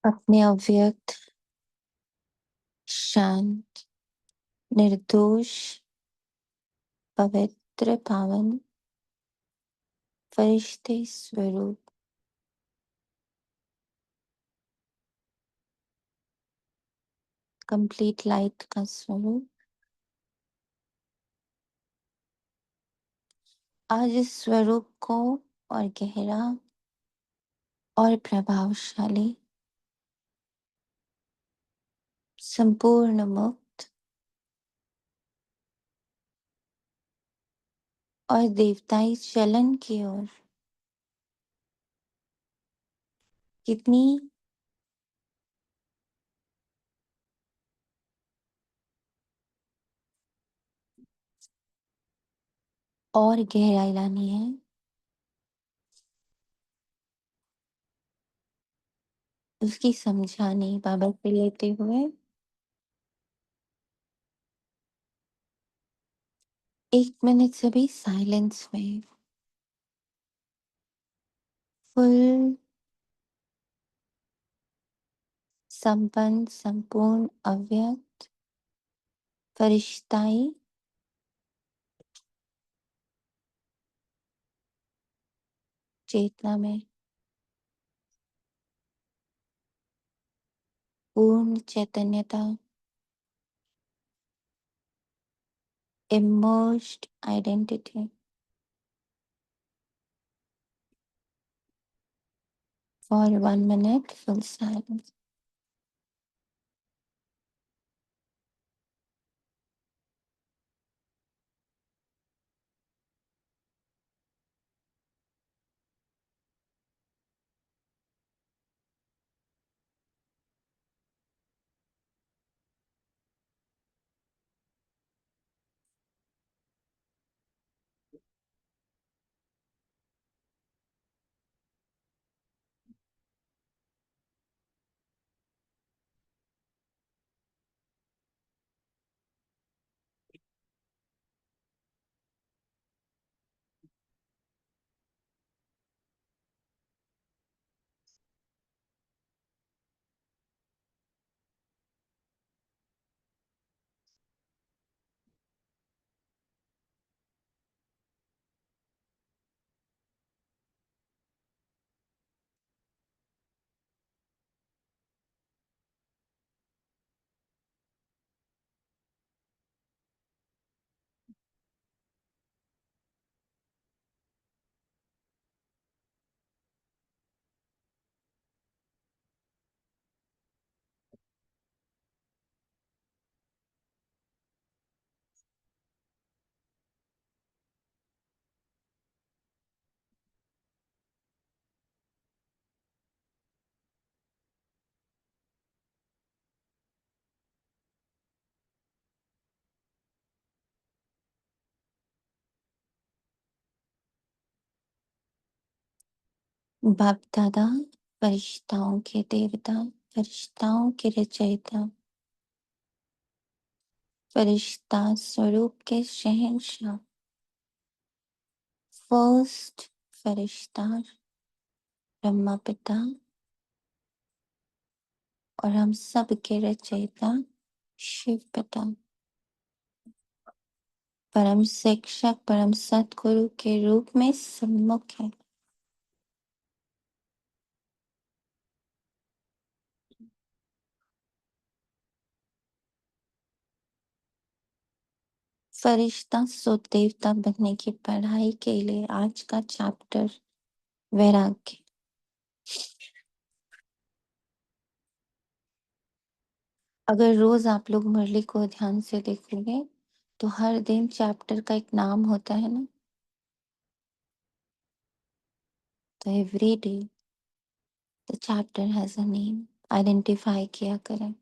अपने अव्यक्त, शांत, निर्दोष, पवित्र, पावन, फरिश्ते स्वरूप, कंप्लीट लाइट का स्वरूप आज इस स्वरूप को और गहरा और प्रभावशाली, संपूर्ण मुक्त और देवताई चलन की ओर कितनी और गहराई लानी है, उसकी समझानी बाबा से लेते हुए 1 मिनट सभी साइलेंस में फुल संपन्न, संपूर्ण, अव्यक्त, फरिश्ताई चेतना में पूर्ण चैतन्यता, immersed identity for 1 minute full silence. बाप दादा फरिश्ताओं के देवता, फरिश्ताओं के रचयिता, फरिश्ता स्वरूप के शहंशाह, फर्स्ट फरिश्ता ब्रह्मा पिता और हम सब के रचयिता शिव पिता, परम शिक्षक, परम सतगुरु के रूप में सम्मुख है। फरिश्ता सो देवता बनने की पढ़ाई के लिए आज का चैप्टर वैराग्य। अगर रोज आप लोग मुरली को ध्यान से देखोगे तो हर दिन चैप्टर का एक नाम होता है ना, तो every day the chapter has a name, identify किया करें।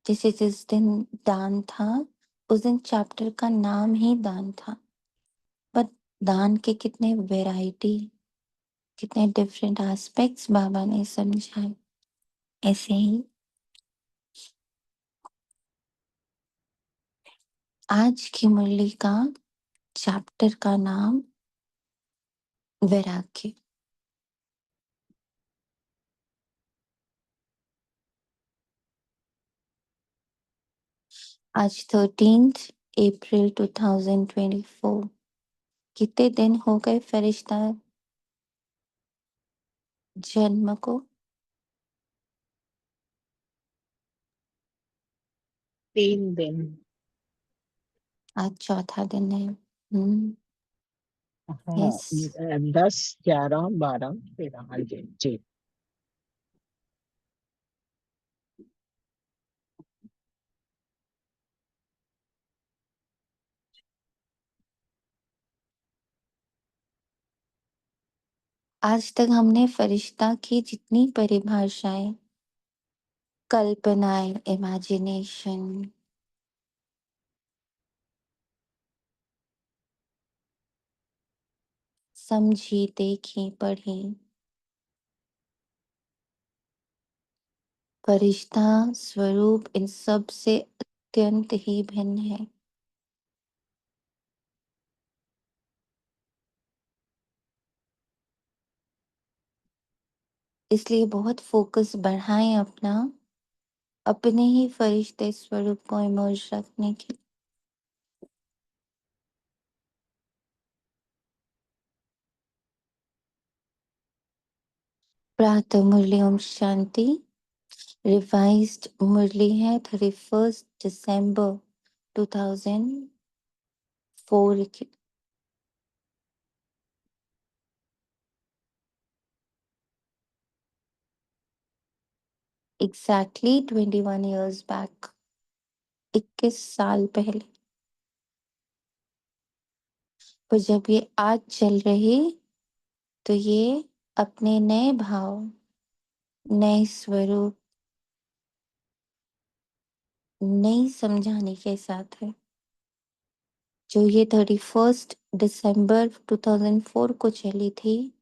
जैसे जिस दिन दान था उस दिन चैप्टर का नाम ही दान था, बट दान के कितने वैरायटी, कितने डिफरेंट एस्पेक्ट्स बाबा ने समझाए। ऐसे ही आज की मुरली का चैप्टर का नाम वैराग्य। आज 13 अप्रैल 2024। कितने दिन हो गए फरिश्ता जन्म को? 3 दिन। आज चौथा दिन है। हाँ, यस। 10, 11, 12, 13। हाँ जी जी। आज तक हमने फरिश्ता की जितनी परिभाषाएं, कल्पनाएं, इमेजिनेशन, समझी, देखी, पढ़ी, फरिश्ता स्वरूप इन सब से अत्यंत ही भिन्न है। इसलिए बहुत फोकस बढ़ाएं अपना, अपने ही फरिश्ते स्वरूप को इमर्ज रखने के। प्रातः मुरली ओम शांति। रिवाइज्ड मुरली है 31 दिसंबर 2004 की। एग्जैक्टली 21 years बैक, 21 साल पहले। पर जब ये आज चल रही, तो ये अपने नए भाव, नए स्वरूप, नई समझाने के साथ है। जो ये 31 दिसंबर 2004 को चली थी,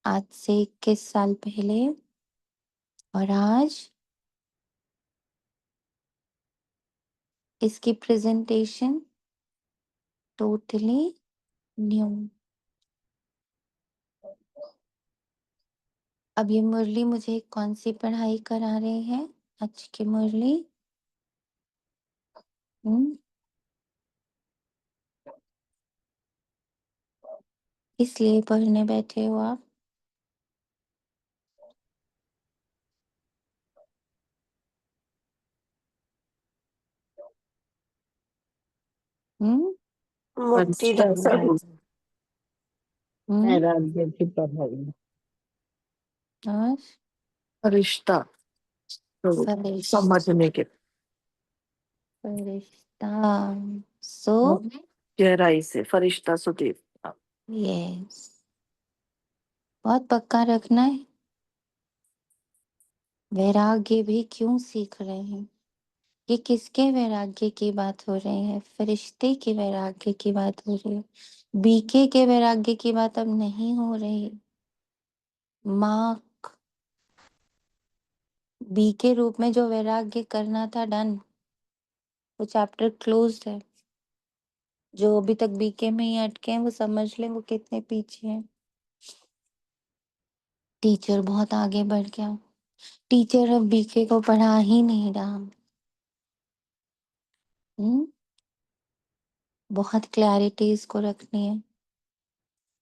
आज से 21 साल पहले, और आज इसकी प्रेजेंटेशन टोटली न्यू। अब ये मुरली मुझे कौन सी पढ़ाई करा रहे हैं? आज की मुरली इसलिए पढ़ने बैठे हो आप? हम्म मुक्तिदाता हम्म राज्य की पढ़ाई। और रिश्ता तो फरिश्ता, समझने के फरिश्ता। सो गहराई से फरिश्ता सुदेव। यस, बहुत पक्का रखना है। वैराग्य भी क्यों सीख रहे हैं? ये किसके वैराग्य की बात हो रही है? फरिश्ते के वैराग्य की बात हो रही है। बीके के वैराग्य की बात अब नहीं हो रही। माँ बी के रूप में जो वैराग्य करना था, डन। वो चैप्टर क्लोज है। जो अभी तक बीके में ही अटके हैं, वो समझ लें वो कितने पीछे हैं। टीचर बहुत आगे बढ़ गया। टीचर अब बीके को पढ़ा ही नहीं रहा। बहुत क्लैरिटी इसको रखनी है,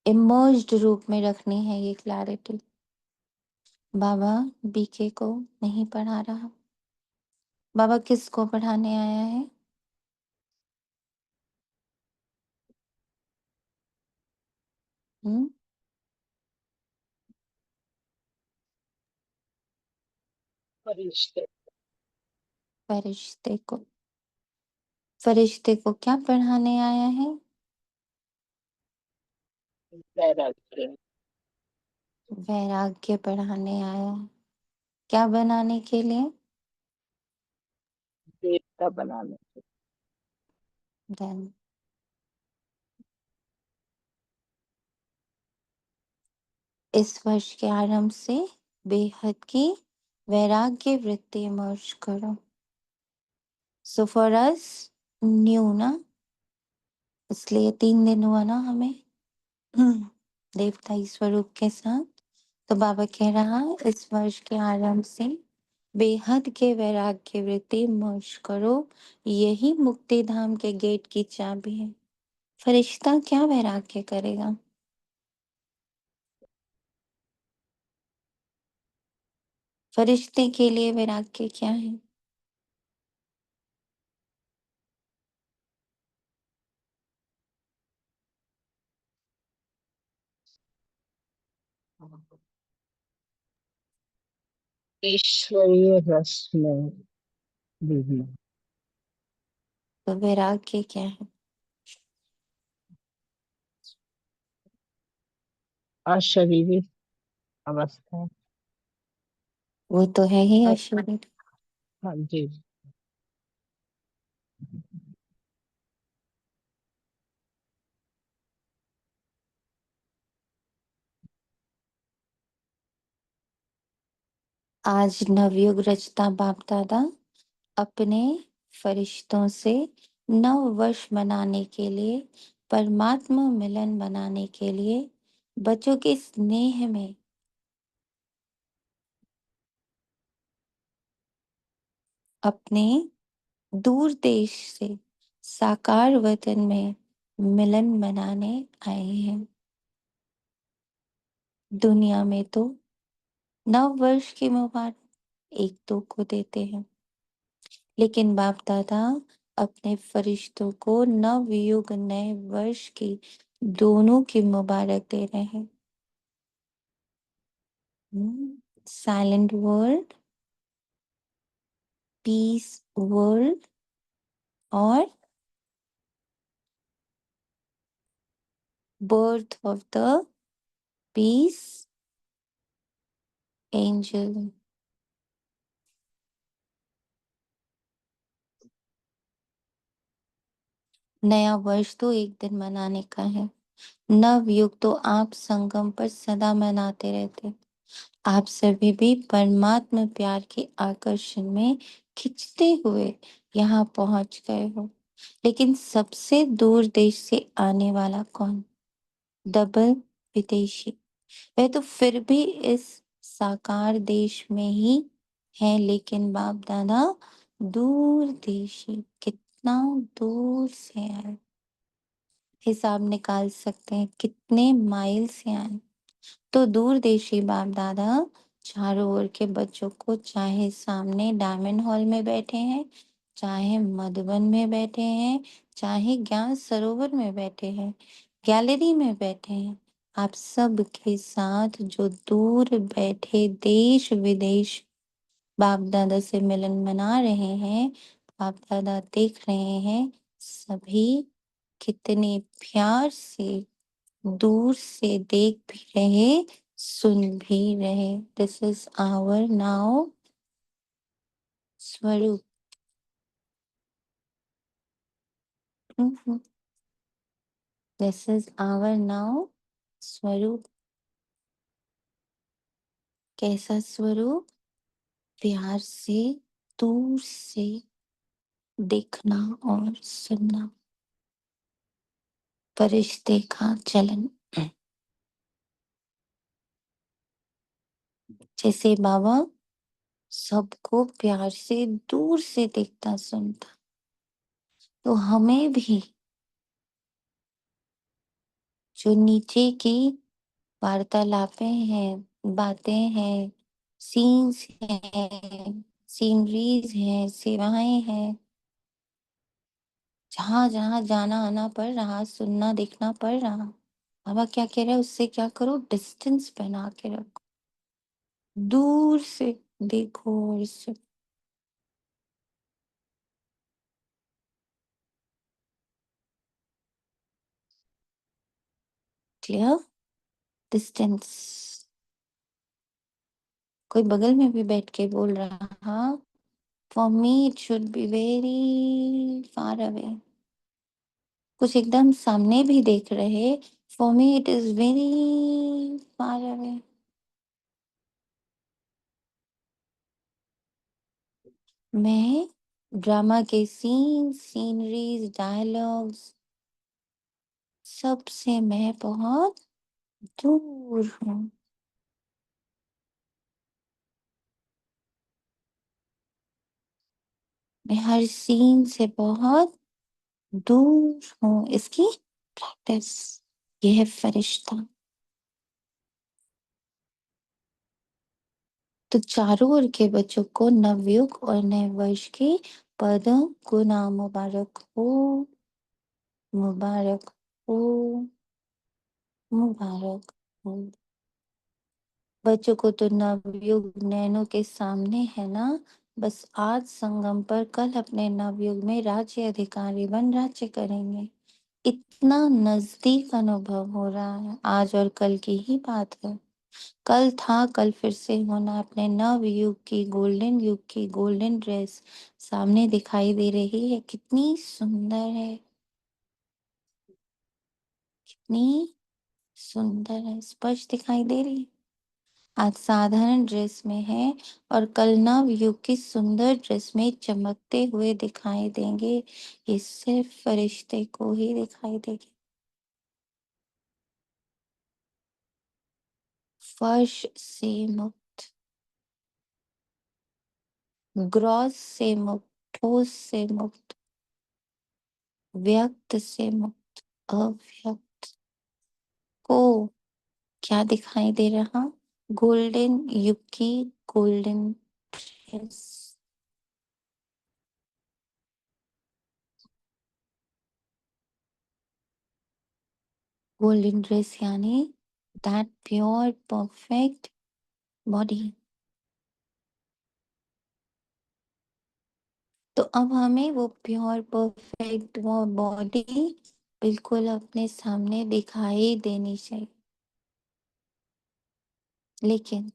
इमर्ज्ड रूप में रखनी है ये क्लैरिटी। बाबा बीके को नहीं पढ़ा रहा। बाबा किसको पढ़ाने आया है? हम्म फरिश्ते। फरिश्ते को। फरिश्ते को क्या पढ़ाने आया है? वैराग्य। वैराग्य पढ़ाने आया है। क्या बनाने के लिए? देवता बनाने। धन। इस वर्ष के आरंभ से बेहद की वैराग्य वृत्ति मर्ज करो। सो फॉर अस न्यू ना, इसलिए 3 दिन हुआ ना हमें देवताई स्वरूप के साथ। तो बाबा कह रहा इस वर्ष के आरंभ से बेहद के वैराग्य वृत्ति मर्ज करो, यही मुक्ति धाम के गेट की चाबी है। फरिश्ता क्या वैराग्य करेगा? फरिश्ते के लिए वैराग्य क्या है? ईश्वरीय रस में डूबना। तो वैराग्य क्या है? अशरीरी अवस्था। वो तो है ही हाँ। अशरीर। हाँ जी। आज नवयुग रचता बाप दादा अपने फरिश्तों से नव वर्ष मनाने के लिए, परमात्मा मिलन बनाने के लिए, बच्चों के स्नेह में अपने दूर देश से साकार वतन में मिलन मनाने आए हैं। दुनिया में तो नव वर्ष की मुबारक एक दो को देते हैं, लेकिन बाप दादा अपने फरिश्तों को नव युग नए वर्ष की दोनों की मुबारक दे रहे हैं। साइलेंट वर्ल्ड, पीस वर्ल्ड और birth of the peace angel. नया वर्ष तो एक दिन मनाने का है, नव युग तो आप संगम पर सदा मनाते रहते। आप सभी भी परमात्मा प्यार के आकर्षण में खिंचते हुए यहाँ पहुंच गए हो, लेकिन सबसे दूर देश से आने वाला कौन? डबल विदेशी। वह तो फिर भी इस साकार देश में ही है, लेकिन बाप दादा दूर देशी कितना दूर से आए। हिसाब निकाल सकते हैं कितने माइल से आए। तो दूर देशी बाप दादा चारों ओर के बच्चों को, चाहे सामने डायमंड हॉल में बैठे हैं, चाहे मधुबन में बैठे हैं, चाहे ज्ञान सरोवर में बैठे हैं, गैलरी में बैठे हैं, आप सब के साथ जो दूर बैठे देश विदेश बाप दादा से मिलन मना रहे हैं, बाप दादा देख रहे हैं सभी कितने प्यार से दूर से देख भी रहे, सुन भी रहे। दिस इज आवर नाउ स्वरूप। दिस इज आवर नाउ स्वरूप। कैसा स्वरूप? प्यार से दूर से देखना और सुनना, फरिश्ते का चलन। जैसे बाबा सबको प्यार से दूर से देखता सुनता, तो हमें भी जो नीचे की वार्तालापें हैं, बातें हैं, सीन्स हैं, सीनरीज हैं, सेवाएं हैं, जहां जहां जाना आना पड़ रहा, सुनना देखना पड़ रहा, बाबा क्या कह रहे हैं उससे क्या करो, डिस्टेंस बना के रखो, दूर से देखो और इससे क्लियर डिस्टेंस। कोई बगल में भी बैठ के बोल रहा, for me it should be very far away. कुछ एकदम सामने भी देख रहे, for me it is very far away. मैं ड्रामा के सीन, सीनरीज, डायलॉग्स सबसे मैं बहुत दूर हूँ। मैं हर सीन से बहुत दूर हूँ, इसकी प्रैक्टिस। ये है फरिश्ता। तो चारों ओर के बच्चों को नवयुग और नए वर्ष की पद गुना मुबारक हो, मुबारक हो, मुबारक हो। बच्चों को तो नवयुग नैनों के सामने है ना, बस आज संगम पर, कल अपने नवयुग में राज्य अधिकारी बन राज्य करेंगे। इतना नजदीक अनुभव हो रहा है, आज और कल की ही बात है। कल था, कल फिर से होना। अपने नव युग की, गोल्डन युग की गोल्डन ड्रेस सामने दिखाई दे रही है। कितनी सुंदर है, कितनी सुंदर है, स्पष्ट दिखाई दे रही है। आज साधारण ड्रेस में है और कल नव युग की सुंदर ड्रेस में चमकते हुए दिखाई देंगे। ये सिर्फ फरिश्ते को ही दिखाई देगी। फर्श से मुक्त, ग्रॉस से मुक्त, ठोस से मुक्त, व्यक्त से मुक्त, अव्यक्त को क्या दिखाई दे रहा? गोल्डन युग की गोल्डन ड्रेस। गोल्डन ड्रेस यानी दैट प्योर परफेक्ट बॉडी। तो अब हमें वो प्योर परफेक्ट वो बॉडी बिल्कुल अपने सामने दिखाई देनी चाहिए। लेकिन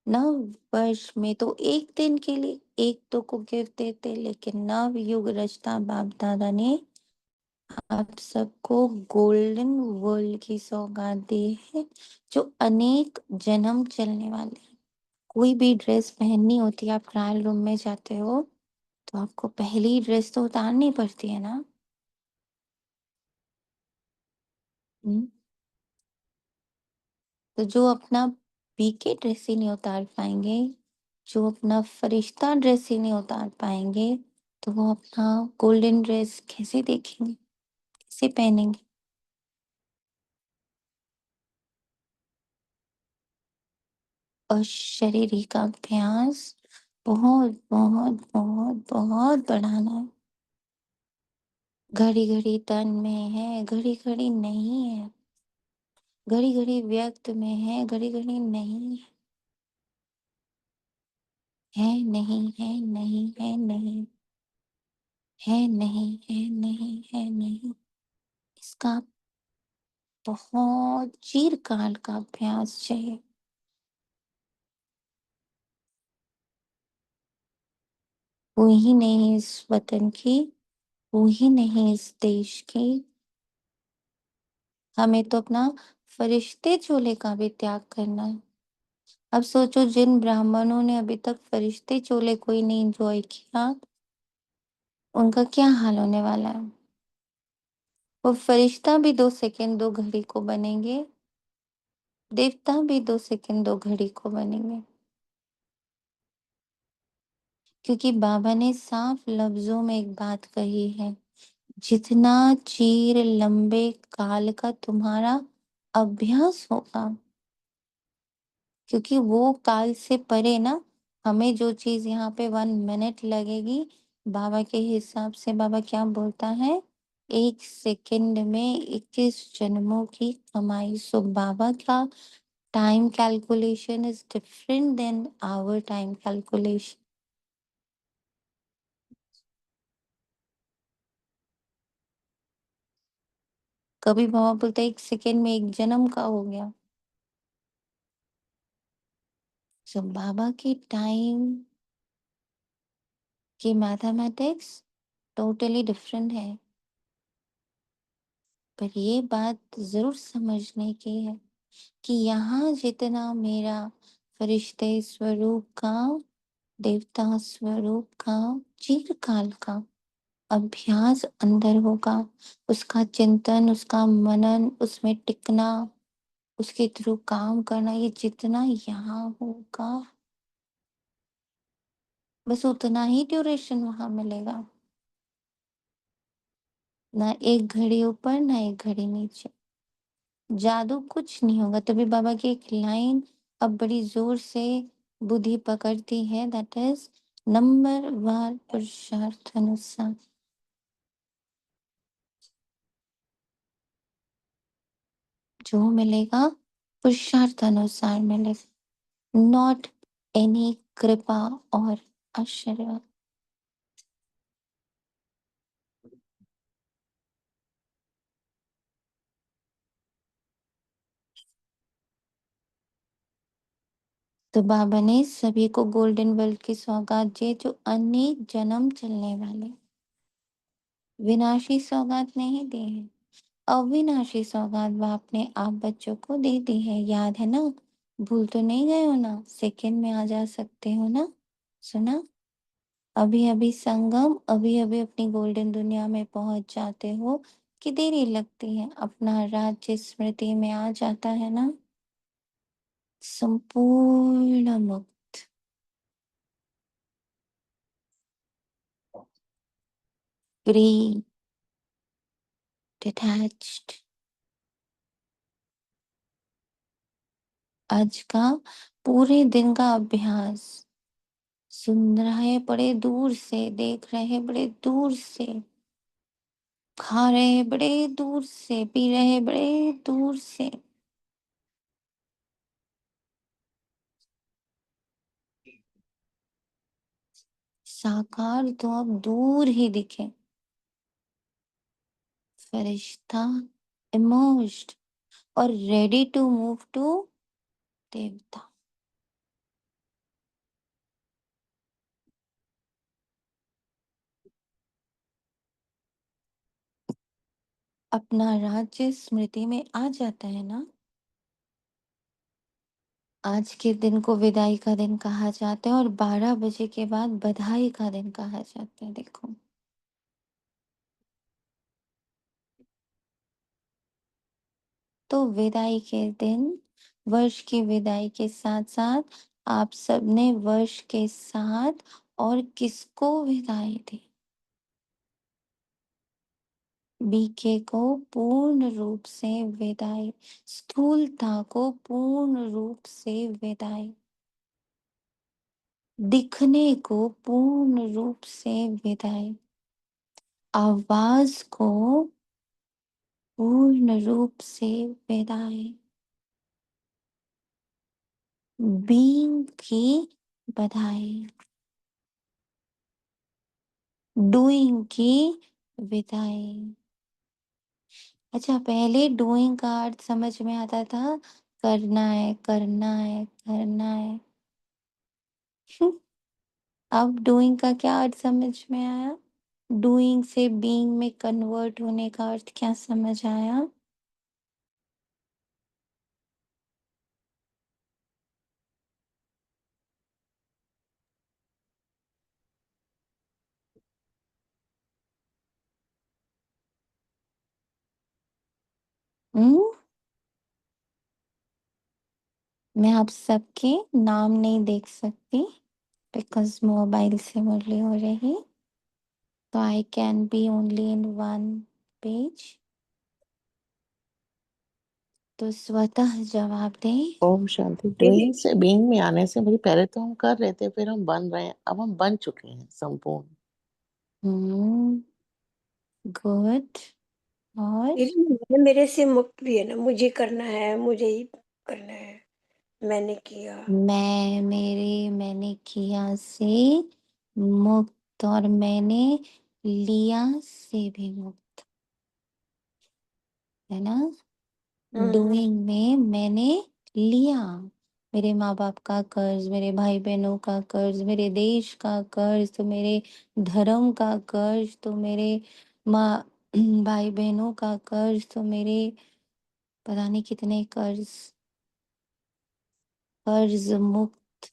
नव वर्ष में तो एक दिन के लिए एक तो को गिफ्ट देते, लेकिन नव युग रचता बाप दादा ने आप सबको गोल्डन वर्ल्ड की सौगात दी है, जो अनेक जन्म चलने वाले हैं। कोई भी ड्रेस पहननी होती है, आप ट्रायल रूम में जाते हो तो आपको पहली ड्रेस तो उतारनी पड़ती है ना। हम्म, तो जो अपना बीके ड्रेस ही नहीं उतार पाएंगे, जो अपना फरिश्ता ड्रेस ही नहीं उतार पाएंगे, तो वो अपना गोल्डन ड्रेस कैसे देखेंगे, कैसे पहनेंगे? और शारीरिक अभ्यास बहुत बहुत बहुत बहुत बढ़ाना है। घड़ी घड़ी तन में है, घड़ी घड़ी नहीं है। घड़ी घड़ी व्यक्त में है, घड़ी घड़ी नहीं है। है नहीं, है नहीं, है नहीं, है नहीं, है नहीं, है नहीं। इसका बहुत चिरकाल का अभ्यास चाहिए। वो ही नहीं इस वतन की, वो ही नहीं इस देश की। हमें तो अपना फरिश्ते चोले का भी त्याग करना है। अब सोचो, जिन ब्राह्मणों ने अभी तक फरिश्ते चोले को ही नहीं एंजॉय किया, उनका क्या हाल होने वाला है। वो फरिश्ता भी 2 सेकंड 2 घड़ी को बनेंगे, देवता भी 2 सेकंड 2 घड़ी को बनेंगे। क्योंकि बाबा ने साफ लफ्जों में एक बात कही है, जितना चीर लंबे काल का तुम्हारा अभ्यास होगा, क्योंकि वो काल से परे ना। हमें जो चीज यहाँ पे 1 मिनट लगेगी, बाबा के हिसाब से बाबा क्या बोलता है, 1 सेकंड में 21 जन्मों की कमाई। सो बाबा का time calculation is different than our time calculation. कभी बाबा बोलते 1 सेकंड में 1 जन्म का हो गया। सो बाबा की टाइम की मैथमेटिक्स टोटली डिफरेंट है। पर ये बात जरूर समझने की है कि यहाँ जितना मेरा फरिश्ते स्वरूप का, देवता स्वरूप का चिरकाल का अभ्यास अंदर होगा, उसका चिंतन, उसका मनन, उसमें टिकना, उसके थ्रू काम करना, ये जितना यहाँ होगा, बस उतना ही ड्यूरेशन वहां मिलेगा, ना एक घड़ी ऊपर ना एक घड़ी नीचे। जादू कुछ नहीं होगा। तभी बाबा की एक लाइन अब बड़ी जोर से बुद्धि पकड़ती है, दैट इज नंबर वार पुरुषार्थ अनुसार। जो मिलेगा पुरुषार्थ अनुसार मिलेगा, नॉट एनी कृपा और आशीर्वाद। तो बाबा ने सभी को गोल्डन वर्ल्ड की सौगात दी, जो अनेक जन्म चलने वाले, विनाशी सौगात नहीं दी है, अविनाशी सौगात बाप ने आप बच्चों को दे दी है। याद है ना? भूल तो नहीं गए हो ना? सेकंड में आ जा सकते हो ना? सुना? अभी अभी संगम, अभी अभी अपनी गोल्डन दुनिया में पहुंच जाते हो कि देरी लगती है? अपना राज्य स्मृति में आ जाता है ना? संपूर्ण मुक्त, फ्री, डिटैच्ड। आज का पूरे दिन का अभ्यास सुन रहा है बड़े दूर से, देख रहे हैं बड़े दूर से, खा रहे हैं बड़े दूर से, पी रहे हैं बड़े दूर से। साकार तो अब दूर ही दिखे। फरिश्ता इमर्ज्ड और रेडी टू मूव टू देवता। अपना राज्य स्मृति में आ जाता है ना? आज के दिन को विदाई का दिन कहा जाता है और 12 बजे के बाद बधाई का दिन कहा जाता है। देखो, तो विदाई के दिन, वर्ष की विदाई के साथ साथ आप सबने वर्ष के साथ और किसको विदाई दी? बीके को पूर्ण रूप से विदाई, स्थूलता को पूर्ण रूप से विदाई, दिखने को पूर्ण रूप से विदाई, आवाज को पूर्ण रूप से विदाई, बीइंग की बधाई, डूइंग की विदाई। अच्छा, पहले डूइंग का अर्थ समझ में आता था, करना है, करना है, करना है। अब डूइंग का क्या अर्थ समझ में आया? डूइंग से बीइंग में कन्वर्ट होने का अर्थ क्या समझ आया? हम्म? मैं आप सबके नाम नहीं देख सकती बिकॉज मोबाइल से मुरली हो रही, तो I can be only in one page. तो स्वतः जवाब दें। ओम शांति। दीदी डूइंग से बीइंग में आने से भाई पहले तो हम कर रहे थे, फिर हम बन रहे हैं, अब हम बन चुके हैं संपूर्ण। गुड। और दीदी मैं मेरे से मुक्त भी है ना, मुझे करना है, मुझे ही करना है, मैंने किया। मैं, मेरे, मैंने किया से मुक्त, और मैंने लिया से भी मुक्त, है ना? डूइंग में मैंने लिया, मेरे माँ बाप का कर्ज, मेरे भाई बहनों का कर्ज, मेरे देश का कर्ज, तो मेरे धर्म का कर्ज, तो मेरे माँ भाई बहनों का कर्ज, तो मेरे पता नहीं कितने कर्ज, कर्ज मुक्त।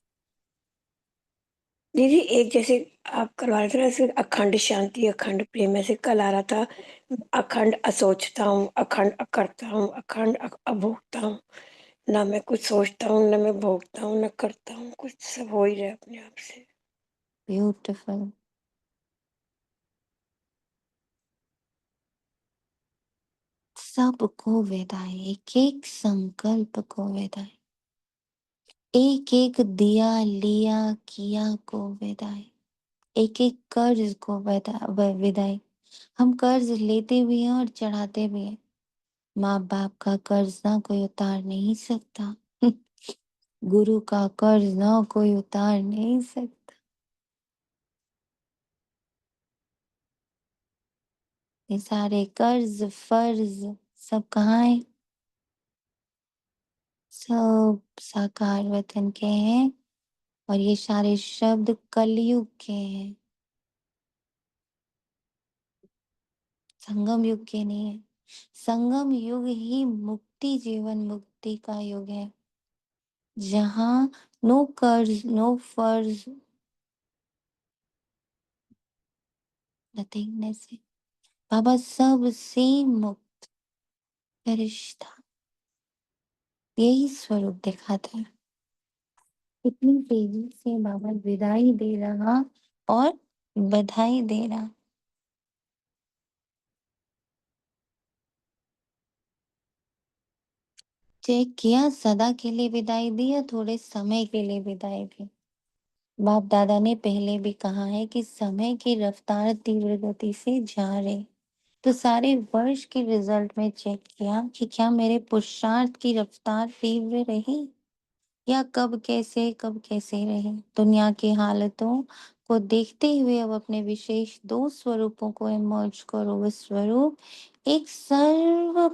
दीदी एक जैसे आप करवा रहे थे ना, ऐसे अखंड शांति, अखंड प्रेम, ऐसे कल आ रहा था, अखंड असोचता हूँ, अखंड अकर्ता हूँ, अखंड अभोगता हूँ। ना मैं कुछ सोचता हूँ, ना मैं भोगता हूँ, ना करता हूँ कुछ, सब हो ही रहा है अपने आप से। ब्यूटिफुल। सबको विदाई, एक एक संकल्प को विदाई, एक एक दिया लिया किया को विदाई, एक एक कर्ज को विदाई। हम कर्ज लेते भी हैं और चढ़ाते भी हैं। माँ बाप का कर्ज ना कोई उतार नहीं सकता। गुरु का कर्ज ना कोई उतार नहीं सकता। ये सारे कर्ज फर्ज सब कहाँ है? सब साकार वतन के हैं, और ये सारे शब्द कलयुग के हैं, संगम युग के नहीं है। संगम युग ही मुक्ति, जीवन मुक्ति का युग है, जहाँ नो कर्ज नो फर्ज, नथिंगनेस है। बाबा सबसे मुक्त फरिश्ता, यही स्वरूप दिखाता है। इतनी तेजी से बाबा विदाई दे रहा और बधाई दे रहा। चेक किया, सदा के लिए विदाई दी या थोड़े समय के लिए विदाई दी? बाप दादा ने पहले भी कहा है कि समय की रफ्तार तीव्र गति से जा रही। तो सारे वर्ष के रिजल्ट में चेक किया कि क्या मेरे पुरुषार्थ की रफ्तार तीव्र रही, या कब कैसे रही। दुनिया की हालतों को देखते हुए अब अपने विशेष दो स्वरूपों को इमर्ज करो। वो स्वरूप एक सर्व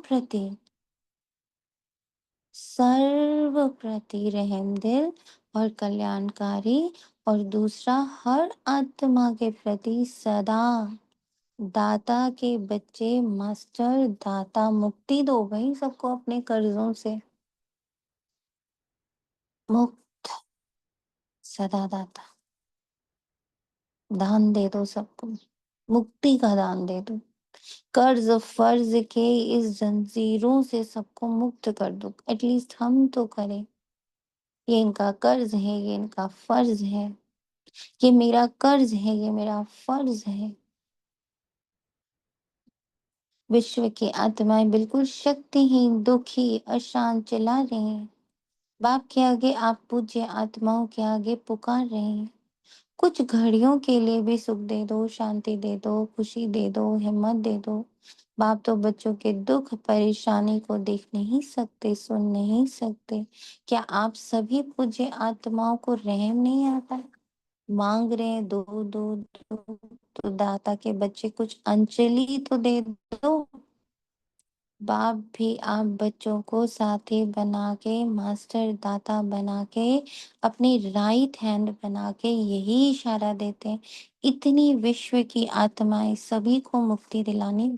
प्रति रहम दिल और कल्याणकारी, और दूसरा हर आत्मा के प्रति सदा दाता के बच्चे मास्टर दाता। मुक्ति दो भाई सबको अपने कर्जों से, मुक्त सदा दाता। दान दे दो सबको, मुक्ति का दान दे दो। कर्ज फर्ज के इस जंजीरों से सबको मुक्त कर दो। एटलीस्ट हम तो करें। ये इनका कर्ज है, ये इनका फर्ज है। ये मेरा कर्ज है, ये मेरा फर्ज है। विश्व की आत्माएं बिल्कुल शक्तिहीन, दुखी, अशांत चिल्ला रही हैं। बाप के आगे, आप पूज्य आत्माओं के आगे पुकार रहे हैं। कुछ घड़ियों के लिए भी सुख दे दो, शांति दे दो, खुशी दे दो, हिम्मत दे दो। बाप तो बच्चों के दुख परेशानी को देख नहीं सकते, सुन नहीं सकते। क्या आप सभी पूज्य आत्माओं को रहम नहीं आता है? मांग रहे हैं, दो दो दो। तो दाता के बच्चे कुछ अंजलि तो दे दो। बाप भी आप बच्चों को साथी बना के, मास्टर दाता बना के, अपनी राइट हैंड बना के यही इशारा देते हैं। इतनी विश्व की आत्माएं सभी को मुक्ति दिलानी,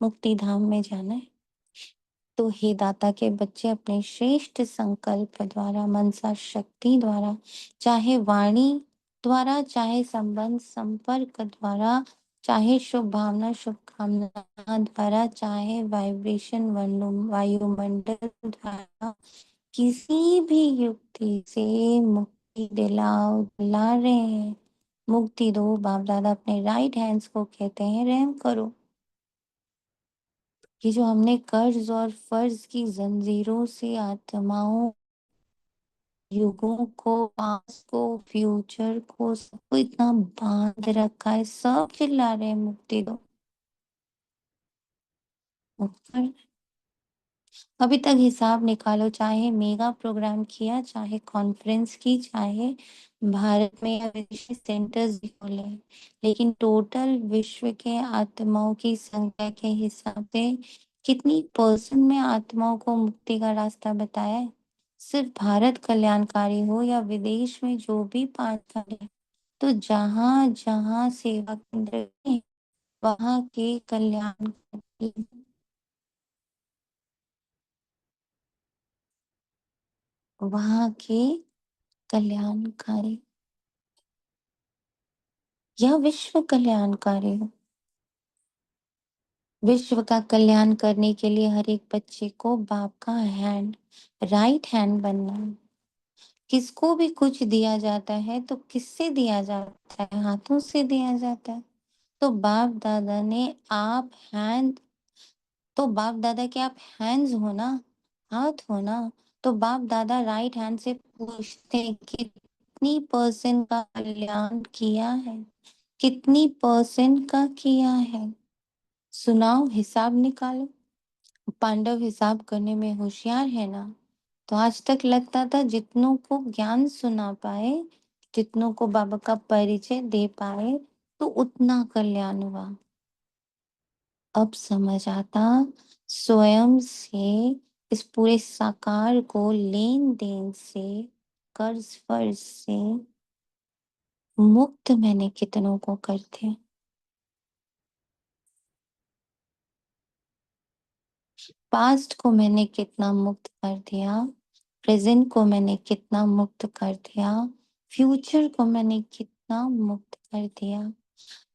मुक्ति धाम में जाना है। तो हे दाता के बच्चे, अपने श्रेष्ठ संकल्प द्वारा, मनसा शक्ति द्वारा, चाहे वाणी द्वारा, चाहे संबंध संपर्क द्वारा, चाहे शुभ भावना शुभकामना द्वारा, चाहे वाइब्रेशन वायुमंडल द्वारा, किसी भी युक्ति से मुक्ति दिला रहे हैं। मुक्ति दो बाप दादा अपने राइट हैंड्स को कहते हैं, रहम करो। ये जो हमने कर्ज और फर्ज की जंजीरों से आत्माओं, युगों को, पास्ट को, फ्यूचर को, सबको इतना बांध रखा है, सब चिल्ला रहे हैं मुक्ति दो, मुक्त कर। अभी तक हिसाब निकालो, चाहे मेगा प्रोग्राम किया, चाहे कॉन्फ्रेंस की, चाहे भारत में या विदेशी सेंटर्स भी खोले, लेकिन टोटल विश्व के आत्माओं की संख्या के हिसाब से कितनी परसेंट में आत्माओं को मुक्ति का रास्ता बताया है? सिर्फ भारत कल्याणकारी हो या विदेश में जो भी 5 खंड है, तो जहाँ जहाँ सेवा केंद्र है, वहाँ के कल्याण, वहाँ के कल्याणकारी या विश्व कल्याणकारी हो। विश्व का कल्याण करने के लिए हर एक बच्चे को बाप का हैंड, राइट हैंड बनना है। किसको भी कुछ दिया जाता है तो किससे दिया जाता है? हाथों से दिया जाता है। तो बाप दादा ने आप हैंड तो बाप दादा के आप हैंड्स हो ना, हाथ हो ना। तो बाप दादा राइट हैंड से पूछते हैं कितनी परसेंट का कल्याण किया है, कितनी परसेंट का किया है। सुनाओ, हिसाब निकालो। पांडव हिसाब करने में होशियार है ना। तो आज तक लगता था जितनों को ज्ञान सुना पाए, जितनों को बाबा का परिचय दे पाए, तो उतना कल्याण हुआ। अब समझ आता, स्वयं से इस पूरे साकार को लेन देन से, कर्ज फर्ज से मुक्त मैंने कितनों को कर दिया। पास्ट को मैंने कितना मुक्त कर दिया, प्रेजेंट को मैंने कितना मुक्त कर दिया, फ्यूचर को मैंने कितना मुक्त कर दिया।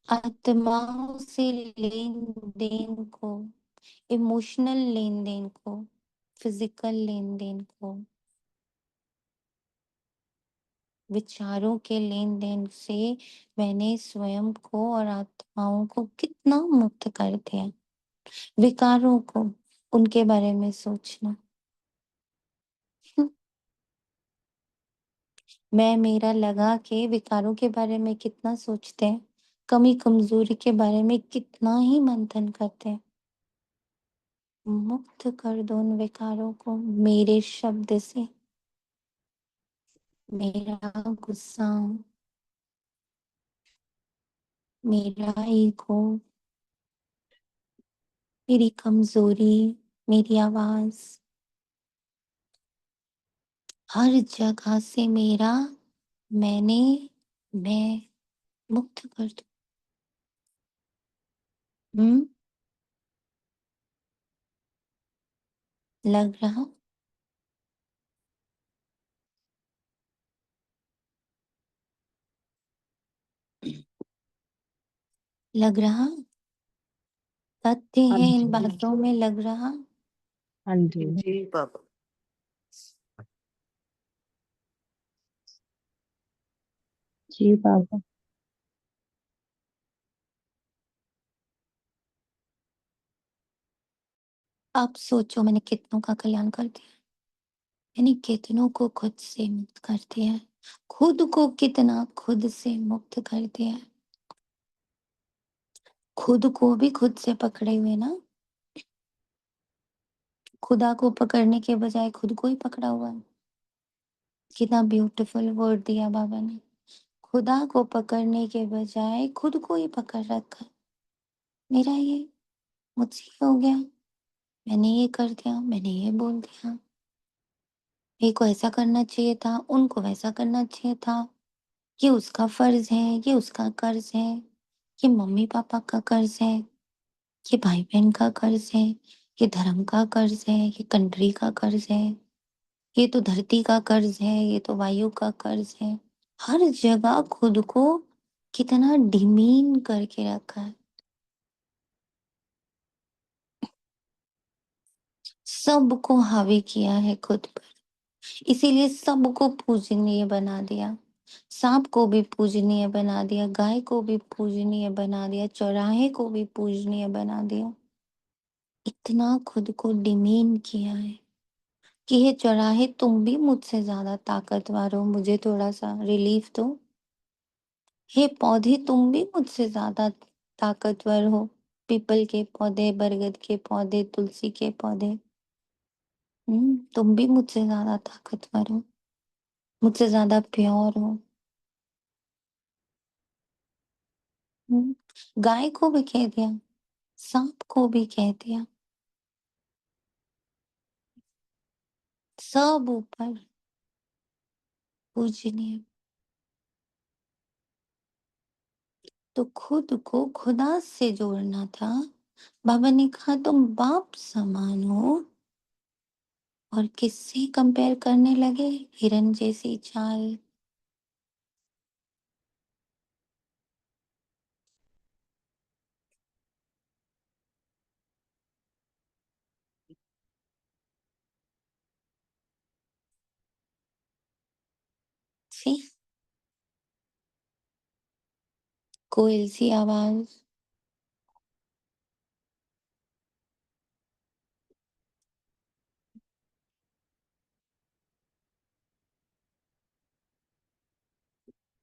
आत्माओं से लेन देन को, इमोशनल लेन देन को, फिजिकल लेन देन को, विचारों के लेन देन से मैंने स्वयं को और आत्माओं को कितना मुक्त कर दिया। विकारों को, उनके बारे में सोचना। मैं मेरा लगा के विकारों के बारे में कितना सोचते हैं, कमी कमजोरी के बारे में कितना ही मंथन करते हैं। मुक्त कर दो उन विकारों को मेरे शब्द से। मेरा गुस्सा, मेरा ईगो, मेरी कमजोरी, मेरी आवाज, हर जगह से मेरा मैंने, मैं मुक्त कर दो। हम्म, लग रहा, लग रहा, तथ्य हाँ है इन जी। बातों में, लग रहा। हाँ जी। जी बाबा। जी बाबा। अब सोचो मैंने कितनों का कल्याण कर दिया, मैंने कितनों को खुद से मुक्त कर दिया है, खुद को कितना खुद से मुक्त कर दिया है। खुद को भी खुद से पकड़े हुए ना, खुदा को पकड़ने के बजाय खुद को ही पकड़ा हुआ है। कितना ब्यूटीफुल वर्ड दिया बाबा ने, खुदा को पकड़ने के बजाय खुद को ही पकड़ रखा। मेरा ये मुझसे ही हो गया, मैंने ये कर दिया, मैंने ये बोल दिया, मेरे को ऐसा करना चाहिए था, उनको वैसा करना चाहिए था, ये उसका फर्ज है, ये उसका कर्ज है, ये मम्मी पापा का कर्ज है, ये भाई बहन का कर्ज है, ये धर्म का कर्ज है, ये कंट्री का कर्ज है, ये तो धरती का कर्ज है, ये तो वायु का कर्ज है। हर जगह खुद को कितना डिमीन करके रखा है, सबको हावी किया है खुद पर, इसीलिए सबको पूजनीय बना दिया। सांप को भी पूजनीय बना दिया, गाय को भी पूजनीय बना दिया, चौराहे को भी पूजनीय बना दिया। इतना खुद को डिमीन किया है कि हे चौराहे तुम भी मुझसे ज्यादा ताकतवर हो, मुझे थोड़ा सा रिलीफ दो। हे पौधे तुम भी मुझसे ज्यादा ताकतवर हो, पीपल के पौधे, बरगद के पौधे, तुलसी के पौधे। तुम भी मुझसे ज्यादा ताकतवर हो, मुझसे ज्यादा प्योर हो। गाय को भी कह दिया, सांप को भी कह दिया, सब ऊपर पूजनीय। तो खुद को खुदा से जोड़ना था। बाबा ने कहा तुम बाप समान हो, और किससे कंपेयर करने लगे? हिरन जैसी चाल। सी कोयल सी आवाज।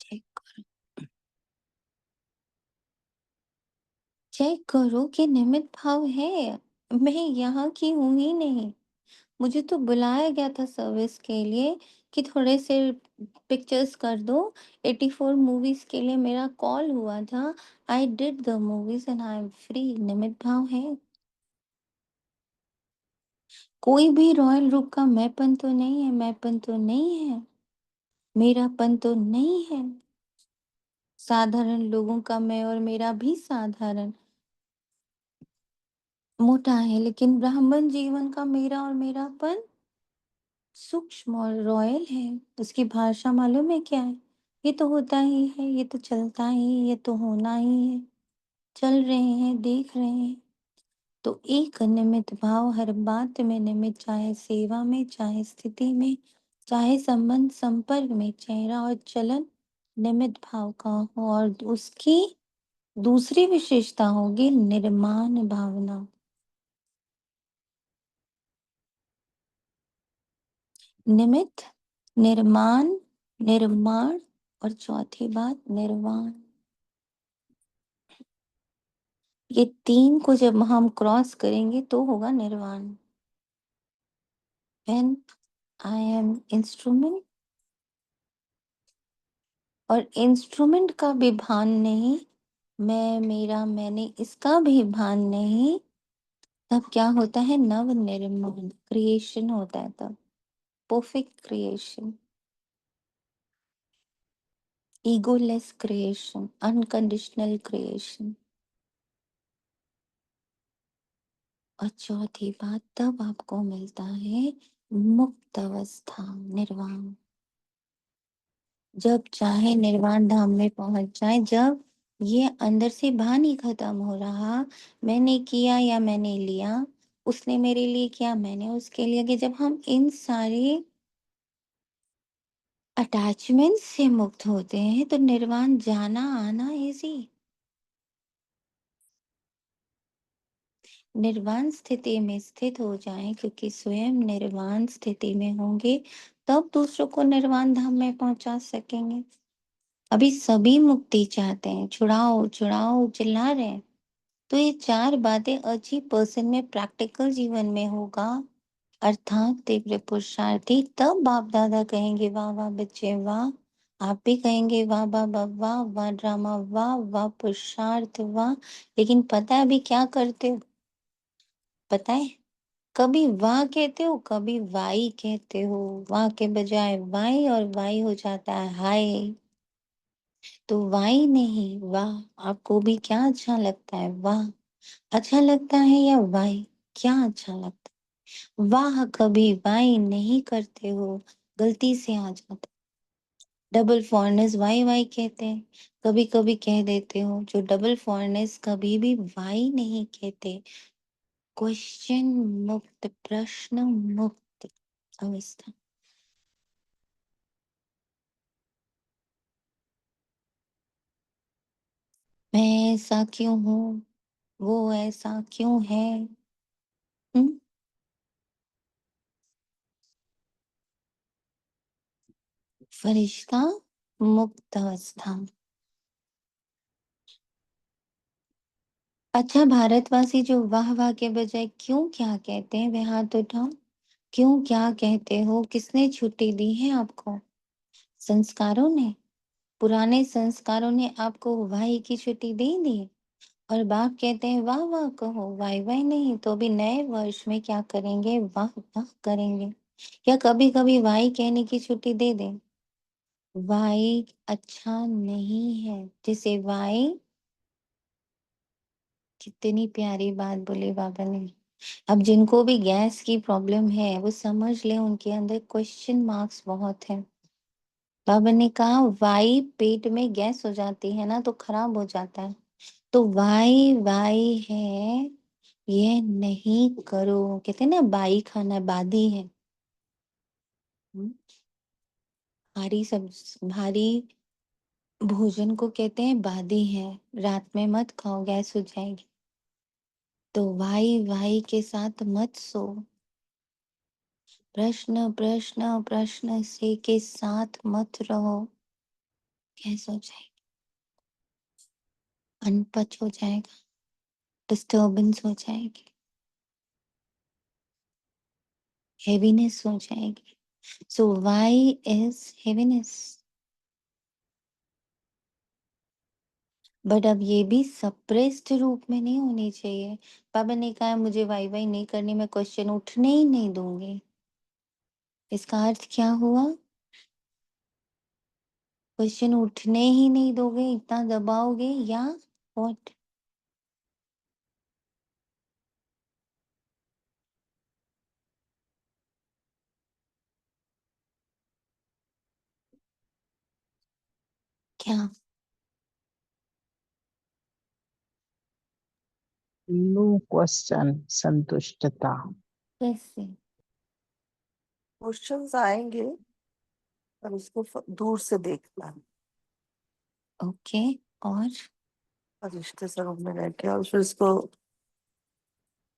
चेक चेक करो कि निमित्त भाव है। मैं यहाँ की हूं ही नहीं। मुझे तो बुलाया गया था सर्विस के लिए कि थोड़े से पिक्चर्स कर दो। 84 मूवीज के लिए मेरा कॉल हुआ था। I did the movies and I am free. निमित्त भाव है। कोई भी रॉयल रूप का मैंपन तो नहीं है, मैंपन तो नहीं है, मेरापन तो नहीं है। साधारण लोगों का मैं और मेरा भी साधारण मोटा है, लेकिन ब्राह्मण जीवन का मेरा और मेरापन सूक्ष्म और रॉयल है। उसकी भाषा मालूम है क्या है? ये तो होता ही है, ये तो चलता ही, ये तो होना ही है। चल रहे हैं, देख रहे हैं। तो एक निमित्त भाव हर बात में निमित्त, चाहे सेवा में, चाहे स्थिति में, चाहे संबंध संपर्क में, चेहरा और चलन निमित्त भाव का हो। और उसकी दूसरी विशेषता होगी निर्माण भावना। निमित्त, निर्माण, निर्माण और चौथी बात निर्वाण। ये तीन को जब हम क्रॉस करेंगे तो होगा निर्वाण। When I am instrument, और इंस्ट्रूमेंट का भी भान नहीं, मैं मेरा मैंने इसका भी भान नहीं, तब क्या होता है? नव निर्माण, क्रिएशन होता है तब। Perfect creation, egoless creation, unconditional creation. और चौथी बात, तब आपको मिलता है मुक्त अवस्था, निर्वाण। जब चाहे निर्वाण धाम में पहुंच जाए, जब ये अंदर से भान ही खत्म हो रहा, मैंने किया या मैंने लिया, उसने मेरे लिए किया, मैंने उसके लिए किया। जब हम इन सारे अटैचमेंट से मुक्त होते हैं तो निर्वाण जाना आना इजी। निर्वाण स्थिति में स्थित हो जाएं, क्योंकि स्वयं निर्वाण स्थिति में होंगे, तब दूसरों को निर्वाण धाम में पहुंचा सकेंगे। अभी सभी मुक्ति चाहते हैं, छुड़ाओ छुड़ाओ चिल्ला रहे हैं। तो ये चार बातें अचीव पर्सन में प्रैक्टिकल जीवन में होगा, अर्थात तीव्र पुरुषार्थी। तब बाप दादा कहेंगे वाह वाह बच्चे वाह। आप भी कहेंगे वाह बाबा वाह, वाह ड्रामा वाह, वाह पुरुषार्थ वाह। लेकिन पता है अभी क्या करते हो? पता है, कभी वाह कहते हो, कभी वाई कहते हो। वाह के बजाय वाई, और वाई हो जाता है हाय। तो वाई नहीं वाह। आपको भी क्या अच्छा लगता है? वाह अच्छा लगता है या वाई? क्या अच्छा लगता है? वाह कभी वाई नहीं करते हो, गलती से आ जाता। डबल फॉरनेस वाई वाई कहते हैं, कभी कभी कह देते हो। जो डबल फॉरनेस कभी भी वाई नहीं कहते। क्वेश्चन मुक्त, प्रश्न मुक्त अवस्था। मैं ऐसा क्यों हूँ, वो ऐसा क्यों है? हम्म? फरिश्ता मुक्त अवस्था। अच्छा, भारतवासी जो वाह वाह के बजाय क्यों क्या कहते हैं, वे हाथ उठाओ। क्यों क्या कहते हो? किसने छुट्टी दी है आपको? संस्कारों ने, पुराने संस्कारों ने आपको वाही की छुट्टी दे दी। और बाप कहते हैं वाह वाह कहो, वाई वाई नहीं। तो अभी नए वर्ष में क्या करेंगे? वाह वाह करेंगे। या कभी कभी वाई कहने की छुट्टी दे दें। वाई अच्छा नहीं है। जैसे वाई, कितनी प्यारी बात बोली बाबा ने। अब जिनको भी गैस की प्रॉब्लम है वो समझ ले, उनके अंदर क्वेश्चन मार्क्स बहुत है। बाबा ने कहा वाई पेट में गैस हो जाती है ना तो खराब हो जाता है। तो वाई वाई है, ये नहीं करो। कहते हैं ना बाई खाना बादी है। हम्म, भारी भोजन को कहते हैं बादी है, रात में मत खाओ, गैस हो जाएगी। तो वाई वाई के साथ मत सो, प्रश्न प्रश्न प्रश्न से के साथ मत रहो, गैस हो जाएगी, अनपच हो जाएगा, डिस्टर्बेंस हो जाएगी, हेवीनेस हो जाएगी। सो वाई इज हेवीनेस। बट अब ये भी सप्रेस्ड रूप में नहीं होनी चाहिए। पापा ने कहा मुझे वाई वाई नहीं करनी, मैं क्वेश्चन उठने ही नहीं दूंगी। इसका अर्थ क्या हुआ? क्वेश्चन उठने ही नहीं दोगे, इतना दबाओगे या व्हाट? क्या? नो क्वेश्चन, संतुष्टता। कैसे? क्वेश्चंस आएंगे और उसको दूर से देखना ओके। और फरिश्ते से रूम में रह के, और फिर उसको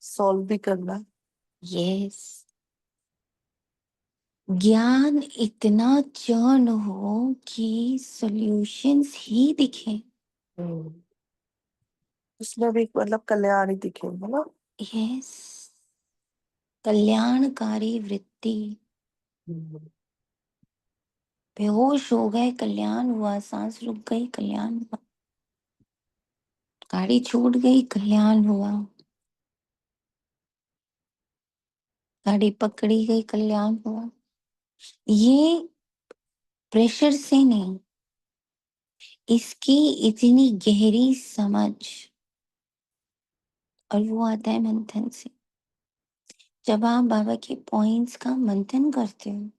सॉल्व भी करना। यस, ज्ञान इतना चर्न हो कि सॉल्यूशंस ही दिखे। उसमें भी मतलब कल्याण ही दिखेगा ना। यस, कल्याणकारी वृत्ति। बेहोश हो गए, कल्याण हुआ, सांस रुक गई, कल्याण हुआ, गाड़ी छूट गई, कल्याण हुआ, गाड़ी पकड़ी गई, कल्याण हुआ। ये प्रेशर से नहीं, इसकी इतनी गहरी समझ, और वो आता है मंथन से। जब आप बाबा के पॉइंट्स का मंथन करते हो,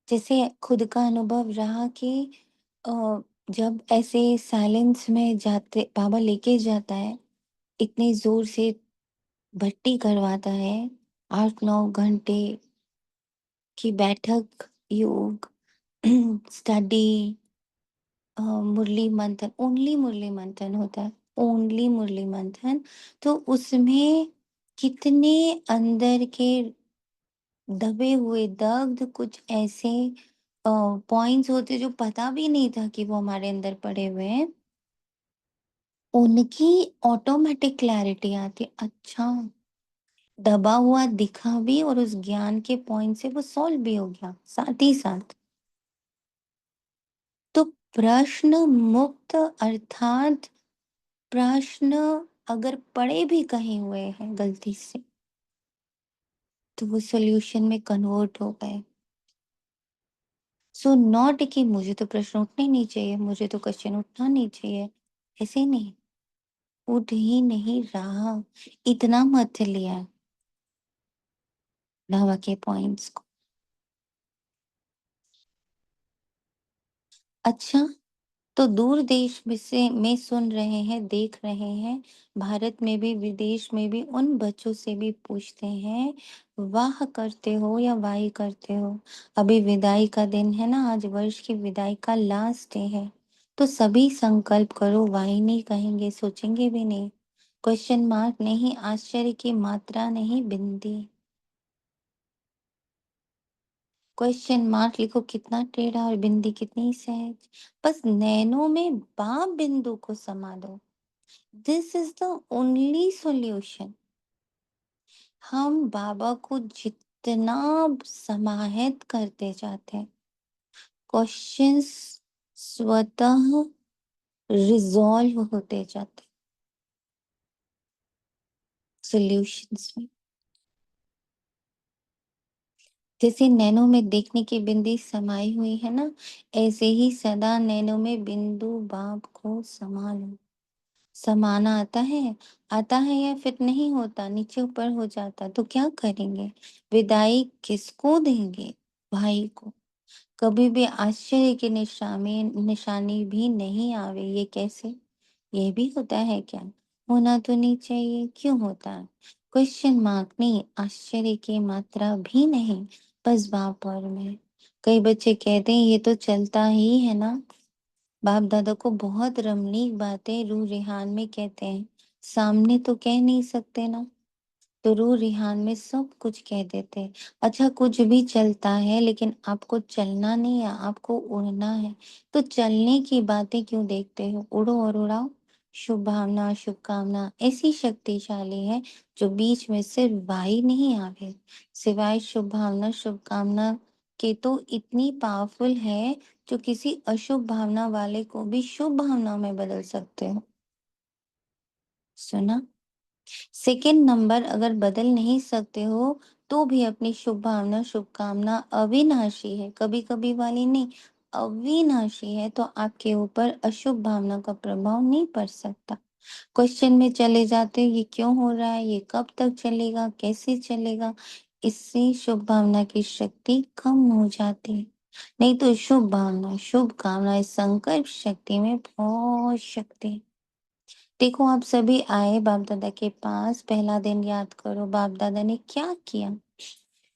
जैसे खुद का अनुभव रहा कि अ, जब ऐसे साइलेंस में जाते, बाबा लेके जाता है, इतने जोर से भट्टी करवाता है, 8-9 घंटे की बैठक, योग, स्टडी, मुरली मंथन, ओनली मुरली मंथन होता है, ओनली मुरली मंथन। तो उसमें कितने अंदर के दबे हुए दग्ध कुछ ऐसे पॉइंट्स होते जो पता भी नहीं था कि वो हमारे अंदर पड़े हुए हैं, उनकी ऑटोमेटिक क्लैरिटी आती। अच्छा, दबा हुआ दिखा भी, और उस ज्ञान के पॉइंट से वो सॉल्व भी हो गया साथ ही साथ। तो प्रश्न मुक्त अर्थात प्रश्न अगर पड़े भी कहीं हुए हैं गलती से, तो वो सॉल्यूशन में कन्वर्ट हो गए। सो नॉट कि मुझे तो प्रश्न उठने नहीं चाहिए, मुझे तो क्वेश्चन उठना नहीं चाहिए, ऐसे नहीं, उठ ही नहीं रहा, इतना मत लिया बाबा के पॉइंट्स को। अच्छा, तो दूर देश में सुन रहे हैं, देख रहे हैं, भारत में भी विदेश में भी उन बच्चों से भी पूछते हैं, वाह करते हो या वाही करते हो? अभी विदाई का दिन है ना, आज वर्ष की विदाई का लास्ट डे है। तो सभी संकल्प करो, वाही नहीं कहेंगे, सोचेंगे भी नहीं, क्वेश्चन मार्क नहीं, आश्चर्य की मात्रा नहीं, बिंदी। क्वेश्चन मार्क लिखो कितना टेढ़ा, और बिंदी कितनी सहज। बस नैनों में बाप बिंदु को समा दो। This is the only solution. हम बाबा को जितना समाहित करते जाते हैं, क्वेश्चंस स्वतः रिजॉल्व होते जाते सॉल्यूशंस में। जैसे नैनो में देखने की बिंदी समाई हुई है ना, ऐसे ही सदा नैनो में बिंदु बाप को समा लो। समाना आता है या फिर नहीं होता, नीचे ऊपर हो जाता, तो क्या करेंगे? विदाई किसको देंगे? भाई को। कभी भी आश्चर्य की निशानी भी नहीं आवे, ये कैसे? ये भी होता है क्या? होना तो नहीं चाहिए, क्यों होता है? क्वेश्चन मार्क नहीं, आश्चर्य की मात्रा भी नहीं, बस बाप और मैं। कई बच्चे कहते हैं ये तो चलता ही है ना। बाप दादा को बहुत रमणीक बातें रूह रेहान में कहते हैं, सामने तो कह नहीं सकते ना, तो रूह रिहान में सब कुछ कह देते हैं। अच्छा कुछ भी चलता है लेकिन आपको चलना नहीं है, आपको उड़ना है। तो चलने की बातें क्यों देखते हो, उड़ो और उड़ाओ। शुभ भावना शुभकामना ऐसी शक्तिशाली है जो बीच में सिर्फ वाई नहीं आवे, सिवाय शुभ भावना शुभकामना के तो इतनी पावरफुल है जो किसी अशुभ भावना वाले को भी शुभ भावना में बदल सकते हो। सुना। सेकंड नंबर अगर बदल नहीं सकते हो तो भी अपनी शुभ भावना शुभकामना अविनाशी है, कभी कभी वाली नहीं, अविनाशी है, तो आपके ऊपर अशुभ भावना का प्रभाव नहीं पड़ सकता। क्वेश्चन में चले जाते हो, ये क्यों हो रहा है, ये कब तक चलेगा, कैसे चलेगा। इससे शुभ भावना की शक्ति कम हो जाती है। नहीं तो शुभ भावना शुभ कामना इस संकल्प शक्ति में बहुत शक्ति है। देखो आप सभी आए बाप दादा के पास, पहला दिन याद करो बाप दादा ने क्या किया।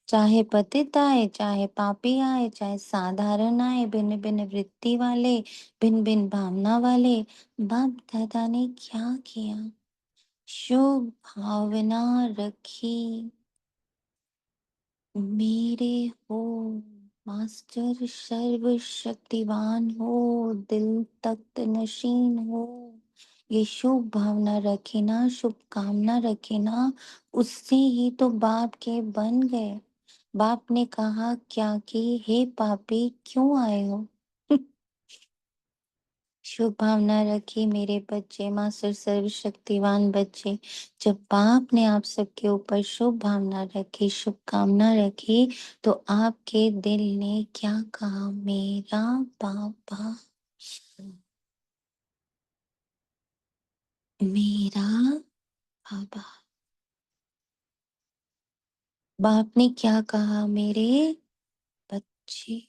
चाहे पतित आए, चाहे पापी आए, चाहे साधारण आए, भिन्न भिन्न वृत्ति वाले, भिन्न भिन्न भावना वाले, बाप दादा ने क्या किया। शुभ भावना रखी, मेरे हो मास्टर सर्वशक्तिवान हो, दिल तख्त नशीन हो। ये शुभ भावना रखे ना, शुभ कामना रखे ना, उससे ही तो बाप के बन गए। बाप ने कहा क्या कि हे पापी क्यों आए हो। शुभ भावना रखी मेरे बच्चे, मास्टर सर्वशक्तिवान बच्चे। जब बाप ने आप सबके ऊपर शुभ भावना रखी, शुभ कामना रखी, तो आपके दिल ने क्या कहा, मेरा पापा, मेरा पापा। बाप ने क्या कहा, मेरे बच्चे।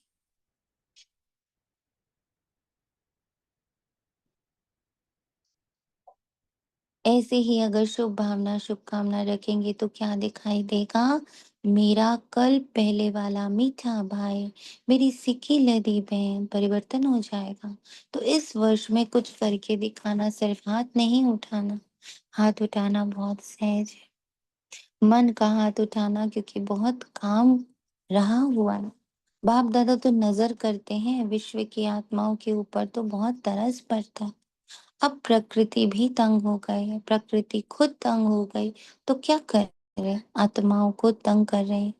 ऐसे ही अगर शुभ भावना शुभ कामना रखेंगे तो क्या दिखाई देगा, मेरा कल पहले वाला मीठा भाई, मेरी सिकी लदी बहन परिवर्तन हो जाएगा। तो इस वर्ष में कुछ करके दिखाना, सिर्फ हाथ नहीं उठाना। हाथ उठाना बहुत सहज है, मन का हाथ उठाना क्योंकि बहुत काम रहा हुआ है। बाप दादा तो नजर करते हैं विश्व की आत्माओं के ऊपर, तो बहुत तरस पड़ता है। अब प्रकृति भी तंग हो गई है, प्रकृति खुद तंग हो गई, तो क्या कर रहे हैं? आत्माओं को तंग कर रहे हैं।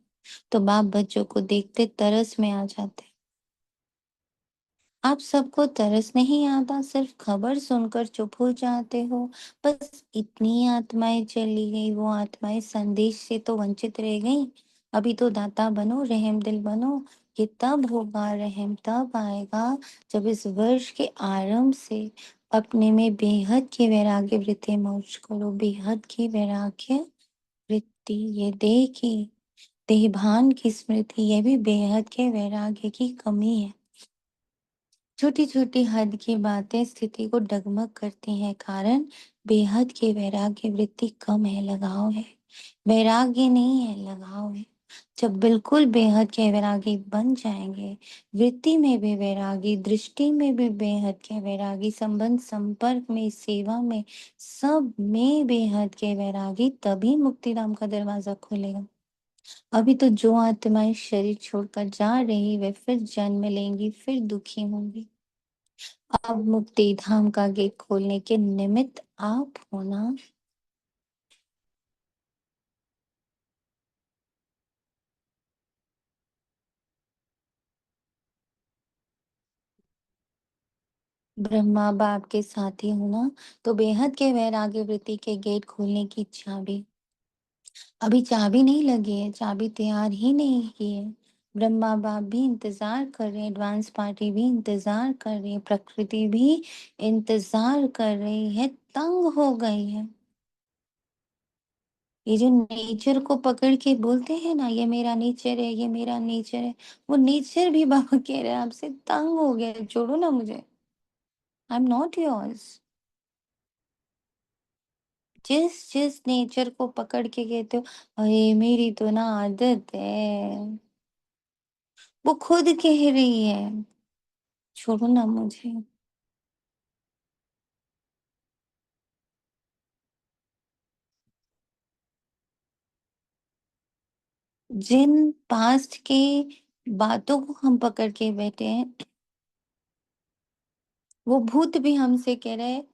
तो बाप बच्चों को देखते तरस में आ जाते। आप सबको तरस नहीं आता, सिर्फ खबर सुनकर चुप हो जाते हो। बस इतनी आत्माएं चली गई, वो आत्माएं संदेश से तो वंचित रह गई। अभी तो दाता बनो, रहम दिल बनो। ये तब होगा, रहम तब आएगा जब इस वर्ष के आरंभ से अपने में बेहद की वैराग्य वृत्ति मौज करो। बेहद की वैराग्य वृत्ति, ये देह की देहभान की स्मृति, ये भी बेहद के वैराग्य की कमी है। छोटी छोटी हद की बातें स्थिति को डगमग करती हैं, कारण बेहद के वैराग्य वृत्ति कम है, लगाव है। वैराग्य नहीं है, लगाव है। जब बिल्कुल बेहद के वैरागी बन जाएंगे, वृत्ति में भी वैरागी, दृष्टि में भी बेहद के वैरागी, संबंध संपर्क में, सेवा में, सब में बेहद के वैरागी, तभी मुक्तिधाम का दरवाजा खुलेगा। अभी तो जो आत्माएं शरीर छोड़कर जा रही वे फिर जन्म लेंगी, फिर दुखी होंगी। अब मुक्ति धाम का गेट खोलने के निमित्त आप होना। ब्रह्मा बाप के साथी होना, तो बेहद के वैराग्य वृत्ति के गेट खोलने की चाबी। अभी चाबी नहीं लगी है, चाबी तैयार ही नहीं की है। ब्रह्मा बाप भी इंतजार कर रहे हैं, एडवांस पार्टी भी इंतजार कर रही है, प्रकृति भी इंतजार कर रही है, तंग हो गई है। ये जो नेचर को पकड़ के बोलते हैं ना, ये मेरा नेचर है, ये मेरा नेचर है, वो नेचर भी बाबा कह रहे हैं आपसे तंग हो गया है, छोड़ो ना मुझे। I am not yours. जिस जिस नेचर को पकड़ के कहते हो, अरे मेरी तो ना आदत है, वो खुद कह रही है, छोड़ो ना मुझे। जिन पास्ट के बातों को हम पकड़ के बैठे हैं, वो भूत भी हमसे कह रहे हैं,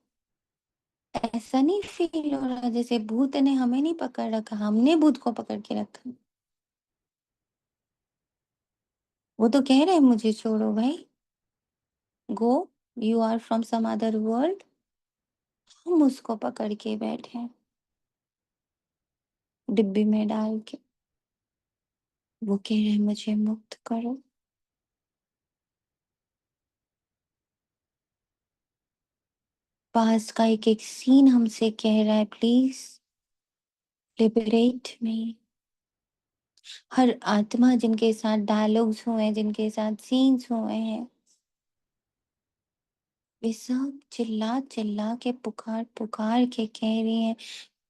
ऐसा नहीं फील हो रहा जैसे भूत ने हमें नहीं पकड़ रखा, हमने भूत को पकड़ के रखा। वो तो कह रहे हैं मुझे छोड़ो भाई, go, you are from some other world. हम उसको पकड़ के बैठे हैं डिब्बी में डाल के। वो कह रहे हैं मुझे मुक्त करो। पास का एक एक सीन हमसे कह रहा है, प्लीज लिबरेट मी। हर आत्मा जिनके साथ डायलॉग्स हुए हैं, जिनके साथ सीन्स हुए हैं, वे सब चिल्ला चिल्ला के पुकार पुकार के कह रही हैं,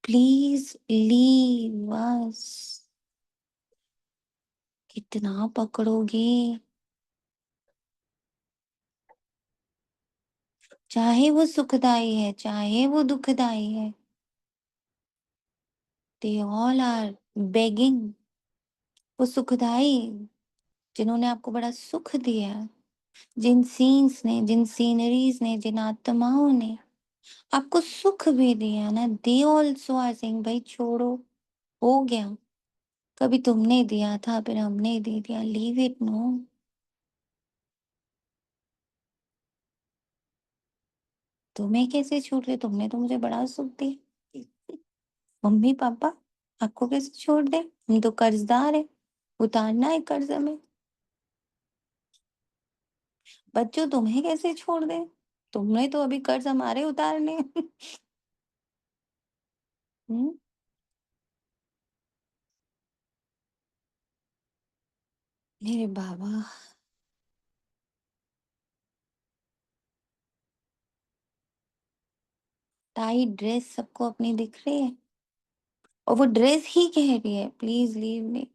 प्लीज लीव अस। कितना पकड़ोगे? चाहे वो सुखदाई है, चाहे वो दुखदाई है, दे ऑल आर बेगिंग। वो सुखदाई जिन्होंने आपको बड़ा सुख दिया, जिन सीन्स ने, जिन सीनरीज ने, जिन आत्माओं ने आपको सुख भी दिया ना, दे ऑल्सो आर सेइंग भाई छोड़ो, हो गया। कभी तुमने दिया था, फिर हमने दे दिया, लीव इट। नो, तुम्हें कैसे छूट दे, तुमने तो मुझे बड़ा सुख दिया। मम्मी पापा आपको कैसे छोड़ दे, हम तो कर्जदार है, उतारना है कर्ज में। बच्चों तुम्हें कैसे छोड़ दे, तुमने तो अभी कर्ज हमारे उतारने हैं। हम्म, मेरे बाबा। टाइट ड्रेस सबको अपनी दिख रही है, और वो ड्रेस ही कह रही है प्लीज लीव मी।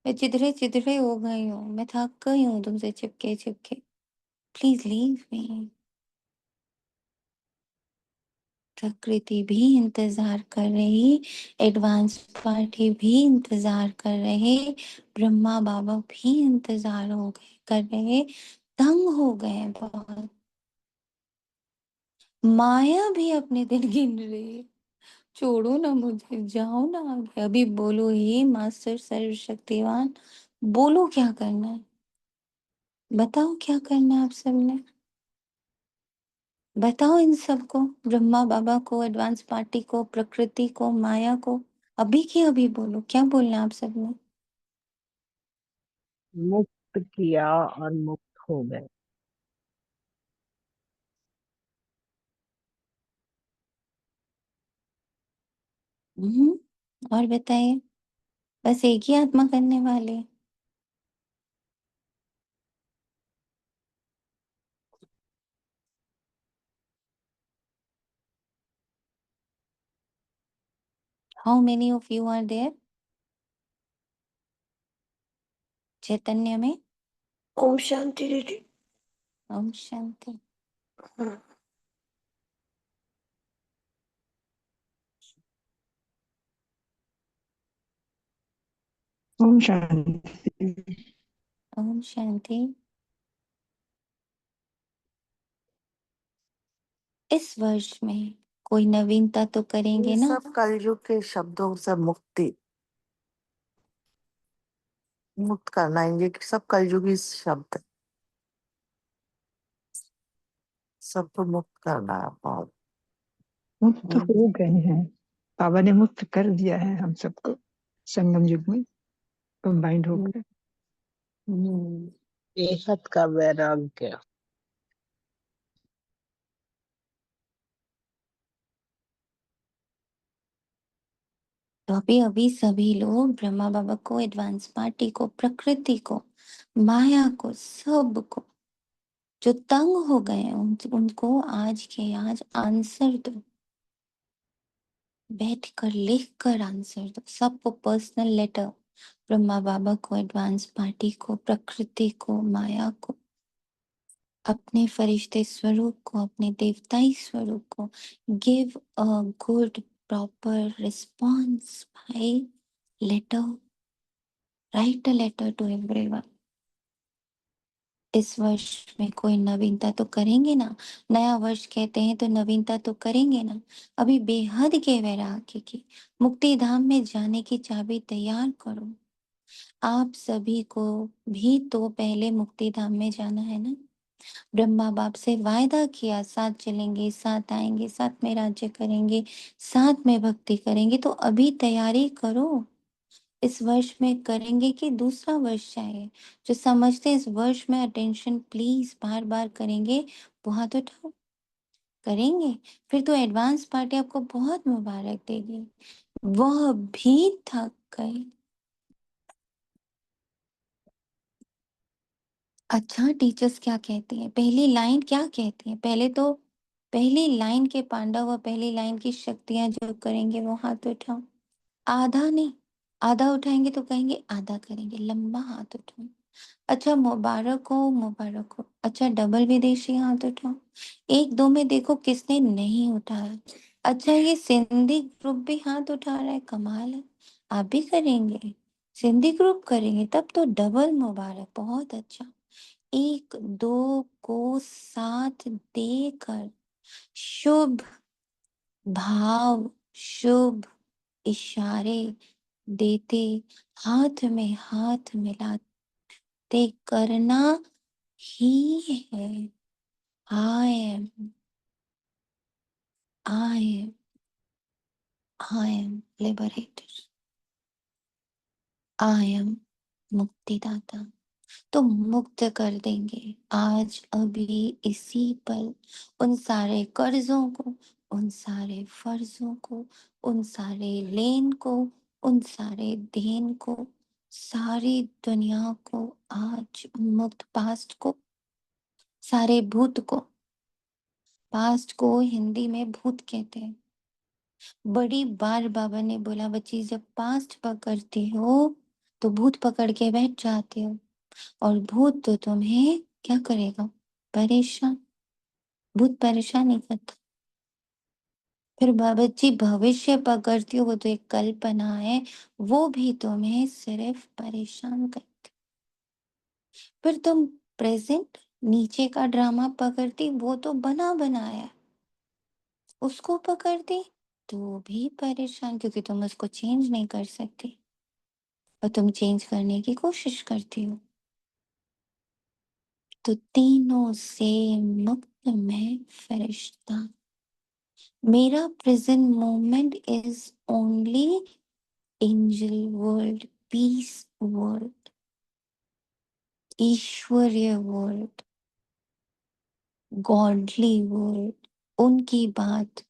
मैं चिदरे चिदरे हो गई हूँ, मैं थक गई हूँ तुमसे चिपके चिपके, प्लीज लीव मी। प्रकृति भी इंतजार कर रही, एडवांस पार्टी भी इंतजार कर रहे, ब्रह्मा बाबा भी इंतजार हो गए, कर रहे, तंग हो गए बहुत। माया भी अपने दिन गिन रही है, छोड़ो ना मुझे, जाओ ना आगे। अभी बोलो, हे मास्टर सर्वशक्तिवान, बोलो क्या करना है, बताओ क्या करना है आप सबने। बताओ इन सबको, ब्रह्मा बाबा को, एडवांस पार्टी को, प्रकृति को, माया को, अभी की अभी बोलो क्या बोलना है आप सबने। मुक्त किया और मुक्त हो गए। और बताइए, बस एक ही आत्मा करने वाले। How many of you are there चैतन्य में? ओम शांति दीदी। ओम शांति। हम्म, ओम शांति। ओम शांति। इस वर्ष में कोई नवीनता तो करेंगे ये ना? सब कलयुग के शब्दों से मुक्ति, मुक्त करना, ये सब कलयुगी शब्द है, सबको मुक्त करना है बहुत। मुक्त हो गए हैं, बाबा ने मुक्त कर दिया है हम सबको संगम युग में कंबाइंड होकर। हम्म। बेहद का वैराग्य। तो अभी अभी सभी लोग ब्रह्मा बाबा को, एडवांस पार्टी को, प्रकृति को, माया को, सबको जो तंग हो गए हैं, उनको आज के आज आंसर दो, बैठ कर लिख कर आंसर दो, सबको पर्सनल लेटर, ब्रह्मा बाबा को, एडवांस पार्टी को, प्रकृति को, माया को, अपने फरिश्ते स्वरूप को, अपने देवताई स्वरूप को give a good proper response भाई। Letter, write a letter to everyone. इस वर्ष में कोई नवीनता तो करेंगे ना, नया वर्ष कहते हैं तो नवीनता तो करेंगे ना। अभी बेहद के वैराग्य की मुक्ति धाम में जाने की चाबी तैयार करो। आप सभी को भी तो पहले मुक्ति धाम में जाना है ना। ब्रह्मा बाप से वायदा किया, साथ चलेंगे, साथ आएंगे, साथ में राज्य करेंगे, साथ में भक्ति करेंगे। तो अभी तैयारी करो। इस वर्ष में करेंगे कि दूसरा वर्ष चाहिए? जो समझते हैं इस वर्ष में अटेंशन प्लीज बार बार करेंगे, वो हाथ उठाओ। करेंगे फिर तो एडवांस पार्टी आपको बहुत मुबारक देगी। वह भी थक गए। अच्छा, टीचर्स क्या कहती हैं? पहली लाइन क्या कहती है? पहले तो पहली लाइन के पांडव और पहली लाइन की शक्तियां जो करेंगे वो हाथ उठाओ। आधा नहीं, आधा उठाएंगे तो कहेंगे आधा करेंगे, लंबा हाथ उठाओ। अच्छा, मुबारक हो, मुबारक हो। अच्छा, डबल विदेशी हाथ उठाओ। एक दो में देखो किसने नहीं उठाया। अच्छा, ये सिंधी ग्रुप भी हाथ उठा रहा है, कमाल है। आप भी करेंगे? सिंधी ग्रुप करेंगे तब तो डबल मुबारक, बहुत अच्छा। एक दो को साथ देकर शुभ भाव, शुभ इशारे देते, हाथ में हाथ मिलाते करना ही है। I am, I am, I am liberator, I am मुक्तिदाता। तो मुक्त कर देंगे आज अभी इसी पल उन सारे कर्जों को, उन सारे फर्जों को, उन सारे लेन को, उन सारे देन को, सारी दुनिया को आज मुक्त। पास्ट को, सारे भूत को, पास्ट को हिंदी में भूत कहते हैं। बड़ी बार बाबा ने बोला बच्ची जब पास्ट पकड़ती हो तो भूत पकड़ के बैठ जाते हो, और भूत तो तुम्हें क्या करेगा? परेशान। भूत परेशान नहीं करता। फिर बाबा जी भविष्य पकड़ती हो, वो तो एक कल्पना है, वो भी तुम्हें सिर्फ परेशान करती। फिर तुम प्रेजेंट नीचे का ड्रामा पकड़ती, वो तो बना बनाया, उसको पकड़ती तो भी परेशान, क्योंकि तुम उसको चेंज नहीं कर सकती और तुम चेंज करने की कोशिश करती हो। तो तीनों से मुक्त मैं फरिश्ता। मेरा present moment is only angel world, peace world, ईश्वरीय वर्ल्ड, गॉडली वर्ल्ड। उनकी बात,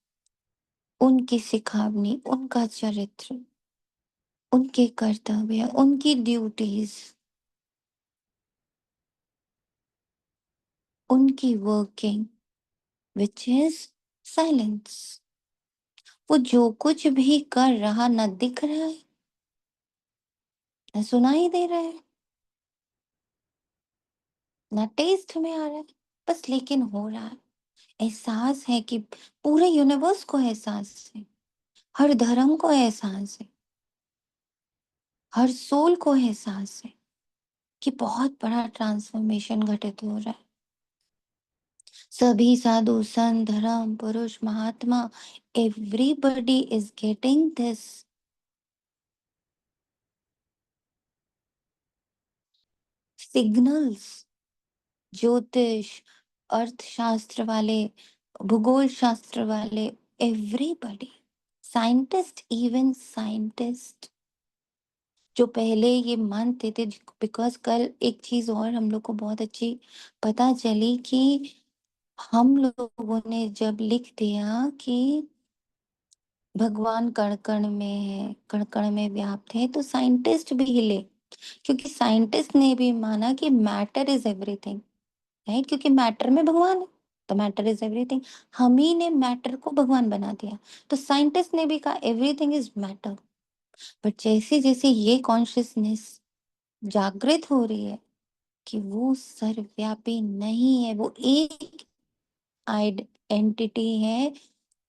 उनकी सिखावनी, उनका चरित्र, उनके कर्तव्य, उनकी ड्यूटीज, उनकी वर्किंग विच इज साइलेंस। वो जो कुछ भी कर रहा ना दिख रहा है, ना सुनाई दे रहा है, ना टेस्ट में आ रहा है, बस लेकिन हो रहा है। एहसास है कि पूरे यूनिवर्स को एहसास है, हर धर्म को एहसास है, हर सोल को एहसास है कि बहुत बड़ा ट्रांसफॉर्मेशन घटित हो रहा है। सभी साधु संत धर्म पुरुष महात्मा, everybody is getting this signals. ज्योतिष, अर्थशास्त्र वाले, भूगोल शास्त्र वाले, एवरीबडी, साइंटिस्ट, इवन साइंटिस्ट जो पहले ये मानते थे। बिकॉज कल एक चीज और हम लोग को बहुत अच्छी पता चली कि हम लोगों ने जब लिख दिया कि भगवान कण कण में है, कण कण में व्याप्त है, तो साइंटिस्ट भी हिले, क्योंकि साइंटिस्ट ने भी माना कि मैटर इज एवरीथिंग, राइट? क्योंकि मैटर में भगवान है, तो मैटर इज एवरीथिंग। हम ही ने मैटर को भगवान बना दिया, तो साइंटिस्ट ने भी कहा एवरीथिंग इज मैटर। बट जैसे जैसे ये कॉन्शियसनेस जागृत हो रही है कि वो सर्वव्यापी नहीं है, वो एक आइडेंटिटी है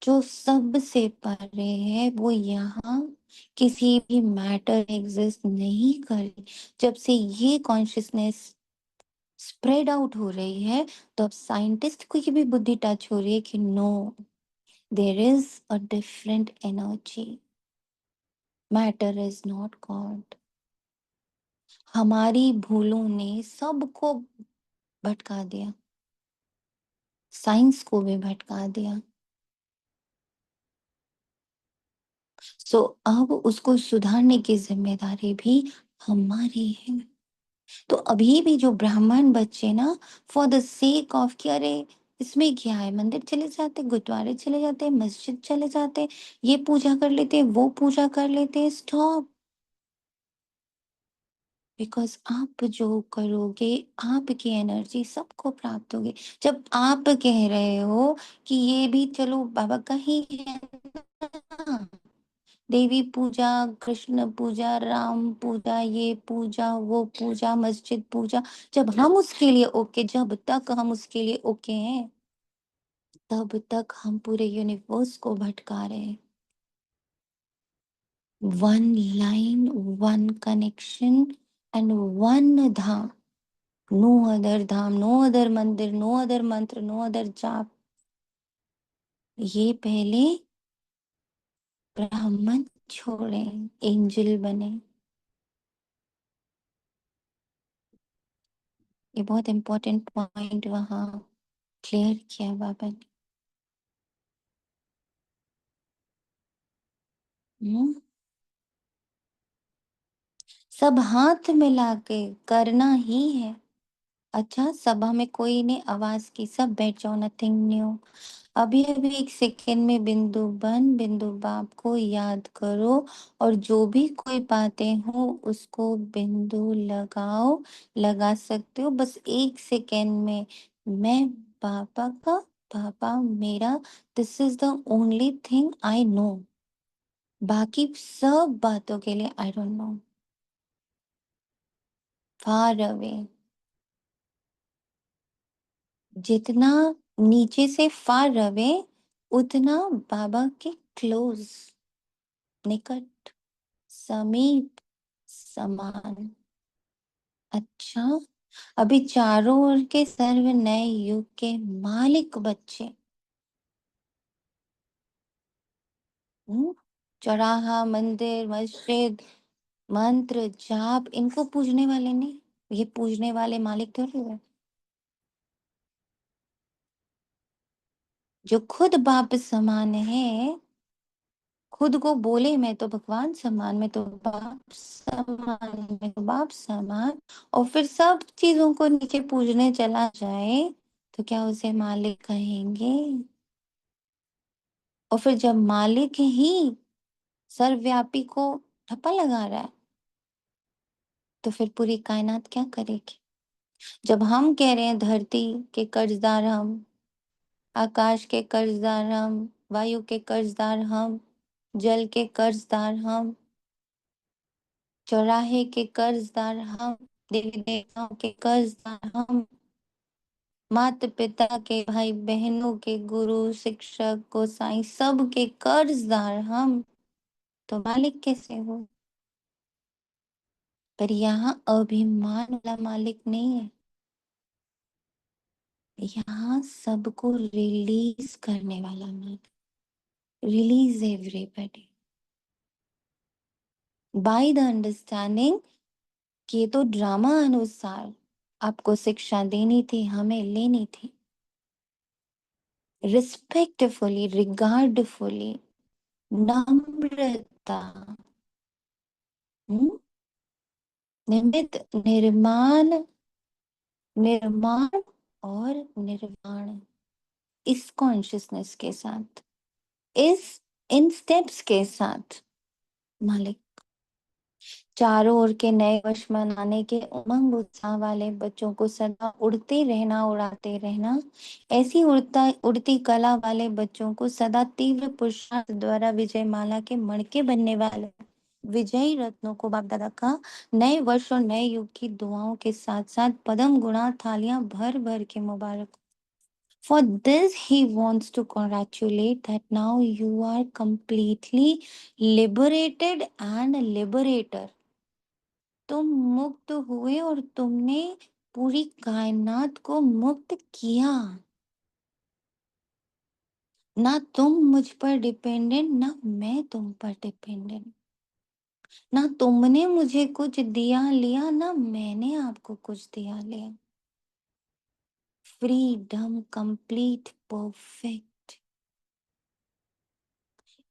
जो सबसे परे है, वो यहाँ किसी भी मैटर एग्जिस्ट नहीं कर रही। जब से ये कॉन्शियसनेस स्प्रेड आउट हो रही है, तो अब साइंटिस्ट को ये भी बुद्धि टच हो रही है कि no, there is a different energy, matter is not God. हमारी भूलों ने सबको भटका दिया, साइंस को भी भटका दिया। सो अब उसको सुधारने की जिम्मेदारी भी हमारी है। तो अभी भी जो ब्राह्मण बच्चे ना, फॉर द सेक ऑफ कि अरे इसमें क्या है, मंदिर चले जाते, गुरुद्वारे चले जाते, मस्जिद चले जाते, ये पूजा कर लेते, वो पूजा कर लेते, स्टॉप। बिकॉज आप जो करोगे, आपकी एनर्जी सबको प्राप्त होगी। जब आप कह रहे हो कि ये भी चलो बाबा का ही है ना, देवी पूजा, कृष्ण पूजा, राम पूजा, ये पूजा, वो पूजा, मस्जिद पूजा, जब हम उसके लिए ओके, जब तक हम उसके लिए ओके हैं, तब तक हम पूरे यूनिवर्स को भटका रहे हैं। One line, one connection and one dham, no other dham, no other mandir, no other mantra, no other jaap. ये पहले ब्राह्मण छोड़े, एंजल बने। ये बहुत इंपॉर्टेंट पॉइंट वहां क्लियर किया बाबा ने। सब हाथ मिला के करना ही है। अच्छा, सभा में कोई ने आवाज की, सब बैठ जाओ, नथिंग न्यू। अभी अभी एक सेकेंड में बिंदु बन, बिंदु बाप को याद करो, और जो भी कोई बातें हो उसको बिंदु लगाओ, लगा सकते हो बस एक सेकेंड में। मैं पापा का, पापा मेरा, this is the only thing I know. बाकी सब बातों के लिए I don't know, far away. जितना नीचे से फार अवे, उतना बाबा के क्लोज, निकट, समीप, समान। अच्छा, अभी चारों ओर के सर्व नए युग के मालिक बच्चे, चौराहा, मंदिर, मस्जिद, मंत्र जाप, इनको पूजने वाले नहीं, ये पूजने वाले मालिक थोड़ी है। जो खुद बाप समान है, खुद को बोले मैं तो भगवान समान, मैं तो बाप समान, मैं तो बाप समान, और फिर सब चीजों को नीचे पूजने चला जाए, तो क्या उसे मालिक कहेंगे? और फिर जब मालिक ही सर्वव्यापी को ठप्पा लगा रहा है, तो फिर पूरी कायनात क्या करेगी? जब हम कह रहे हैं धरती के कर्जदार हम, आकाश के कर्जदार हम, वायु के कर्जदार हम, जल के कर्जदार हम, चौराहे के कर्जदार हम, देवी देवताओं के कर्जदार हम, माता पिता के, भाई बहनों के, गुरु शिक्षक गोसाई सब के कर्जदार हम, तो मालिक कैसे हो? पर यहाँ अभिमान वाला मालिक नहीं है, यहाँ सबको रिलीज करने वाला मालिक। Release everybody by the understanding कि ये तो ड्रामा अनुसार आपको शिक्षा देनी थी, हमें लेनी थी। रिस्पेक्टफुली, रिगार्डफुली, नम्रता, निमित, निर्माण, निर्माण और निर्वाण, इस कॉन्शियसनेस के साथ, इस इन स्टेप्स के साथ मालिक। चारों ओर के नए वर्ष मनाने के उमंग उत्साह वाले बच्चों को सदा उड़ते रहना, उड़ाते रहना। ऐसी उड़ती कला वाले बच्चों को सदा तीव्र पुरुषार्थ द्वारा विजय माला के मणके बनने वाले विजयी रत्नों को बाप दादा का नए वर्ष और नए युग की दुआओं के साथ साथ पद्म गुणा थालियां भर भर के मुबारक। For this, he wants to congratulate that now you are completely liberated and liberator. तुम मुक्त हुए और तुमने पूरी कायनात को मुक्त किया। ना तुम मुझ पर डिपेंडेंट, ना मैं तुम पर डिपेंडेंट। ना तुमने मुझे कुछ दिया लिया, ना मैंने आपको कुछ दिया लिया। Freedom complete perfect.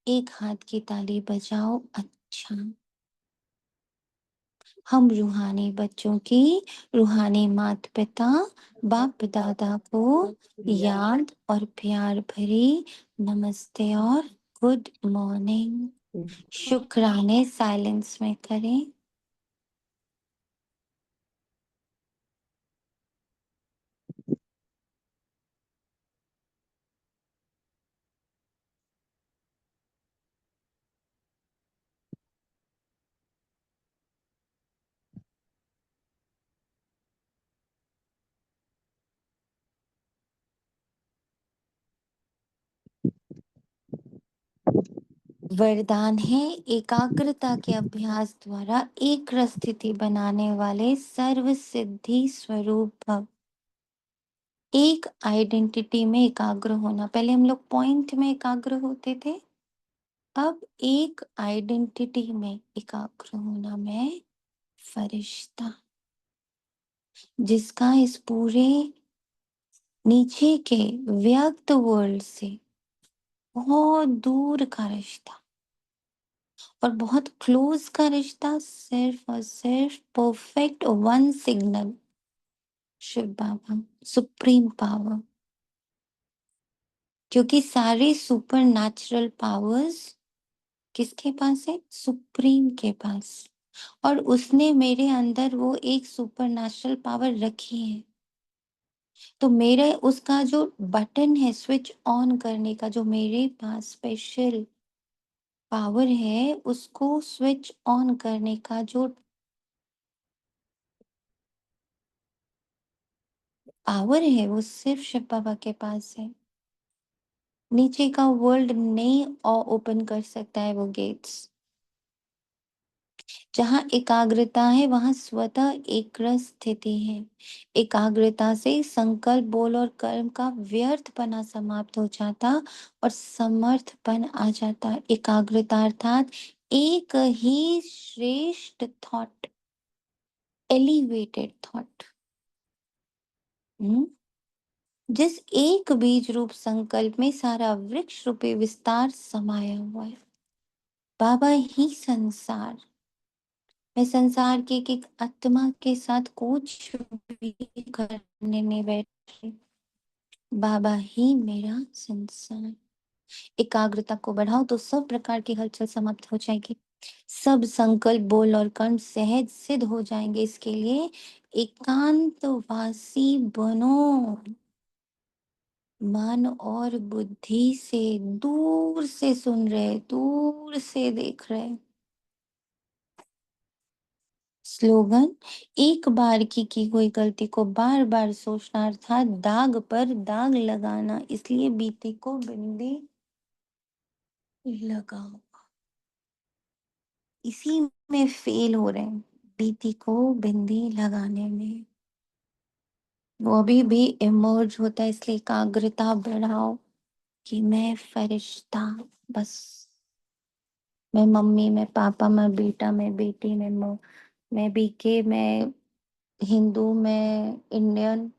एक हाथ की ताली बजाओ। अच्छा, हम रूहानी बच्चों की रूहानी माता पिता बाप दादा को याद और प्यार भरी नमस्ते और गुड मॉर्निंग शुक्राने साइलेंस में करें। वरदान है एकाग्रता के अभ्यास द्वारा एक रस स्थिति बनाने वाले सर्व सिद्धि स्वरूप भव। एक आइडेंटिटी में एकाग्र होना। पहले हम लोग पॉइंट में एकाग्र होते थे, अब एक आइडेंटिटी में एकाग्र होना। मैं फरिश्ता, जिसका इस पूरे नीचे के व्यक्त वर्ल्ड से बहुत दूर का रिश्ता और बहुत क्लोज का रिश्ता सिर्फ और सिर्फ परफेक्ट वन सिग्नल शिव बाबा सुप्रीम पावर। क्योंकि सारे सुपर नेचुरल पावर्स किसके पास है? सुप्रीम के पास। और उसने मेरे अंदर वो एक सुपर नेचुरल पावर रखी है। तो मेरे उसका जो बटन है स्विच ऑन करने का, जो मेरे पास स्पेशल पावर है, उसको स्विच ऑन करने का जो पावर है वो सिर्फ शिव बाबा के पास है। नीचे का वर्ल्ड नहीं ओपन कर सकता है वो गेट्स। जहाँ एकाग्रता है वहां स्वतः एक रस स्थिति है। एकाग्रता से संकल्प बोल और कर्म का व्यर्थपना समाप्त हो जाता और समर्थपन आ जाता। एकाग्रता अर्थात एक ही श्रेष्ठ थॉट, एलिवेटेड थॉट। जिस एक बीज रूप संकल्प में सारा वृक्ष रूपी विस्तार समाया हुआ है। बाबा ही संसार। मैं संसार की एक आत्मा के साथ कुछ भी करने नहीं बैठी। बाबा ही मेरा संसार। एकाग्रता को बढ़ाओ तो सब प्रकार की हलचल समाप्त हो जाएगी। सब संकल्प बोल और कर्म सहज सिद्ध हो जाएंगे। इसके लिए एकांतवासी बनो। मन और बुद्धि से दूर से सुन रहे, दूर से देख रहे। स्लोगन, एक बार की हुई गलती को बार बार सोचना अर्थात दाग पर दाग लगाना। इसलिए बीते को बिंदी लगाओ। इसी में फेल हो रहे हैं, बीती को बिंदी लगाने में। वो अभी भी इमर्ज होता है। इसलिए एकाग्रता बढ़ाओ कि मैं फरिश्ता, बस मैं मम्मी, मैं पापा, मैं बेटा, मैं बेटी, मैं बीके, मैं हिंदू, मैं इंडियन,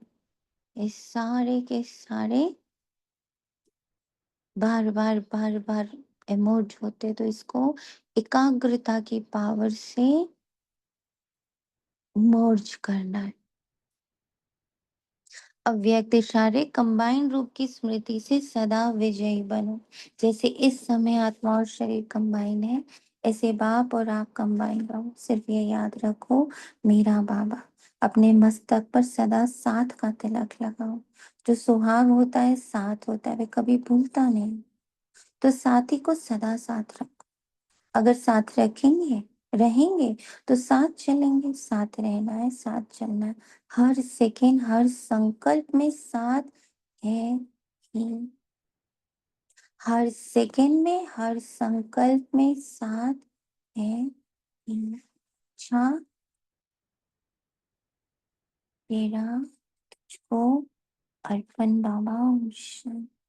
ये सारे के सारे बार बार बार बार इमर्ज होते। तो इसको एकाग्रता की पावर से मर्ज करना है। अव्यक्त इशारे कंबाइन रूप की स्मृति से सदा विजयी बनो। जैसे इस समय आत्मा और शरीर कंबाइन है, ऐसे बाप और आप कंबाइन रहो। सिर्फ ये याद रखो, मेरा बाबा। अपने मस्तक पर सदा साथ का तिलक लगाओ। जो सुहाग होता है साथ होता है, वे कभी भूलता नहीं। तो साथी को सदा साथ रखो। अगर साथ रखेंगे रहेंगे तो साथ चलेंगे, साथ रहना है, साथ चलना है, हर सेकेंड हर संकल्प में साथ है ही, हर सेकेंड में हर संकल्प में साथ है ही। अच्छा तेरा तुझको अर्पण बाबा। ओम शांति।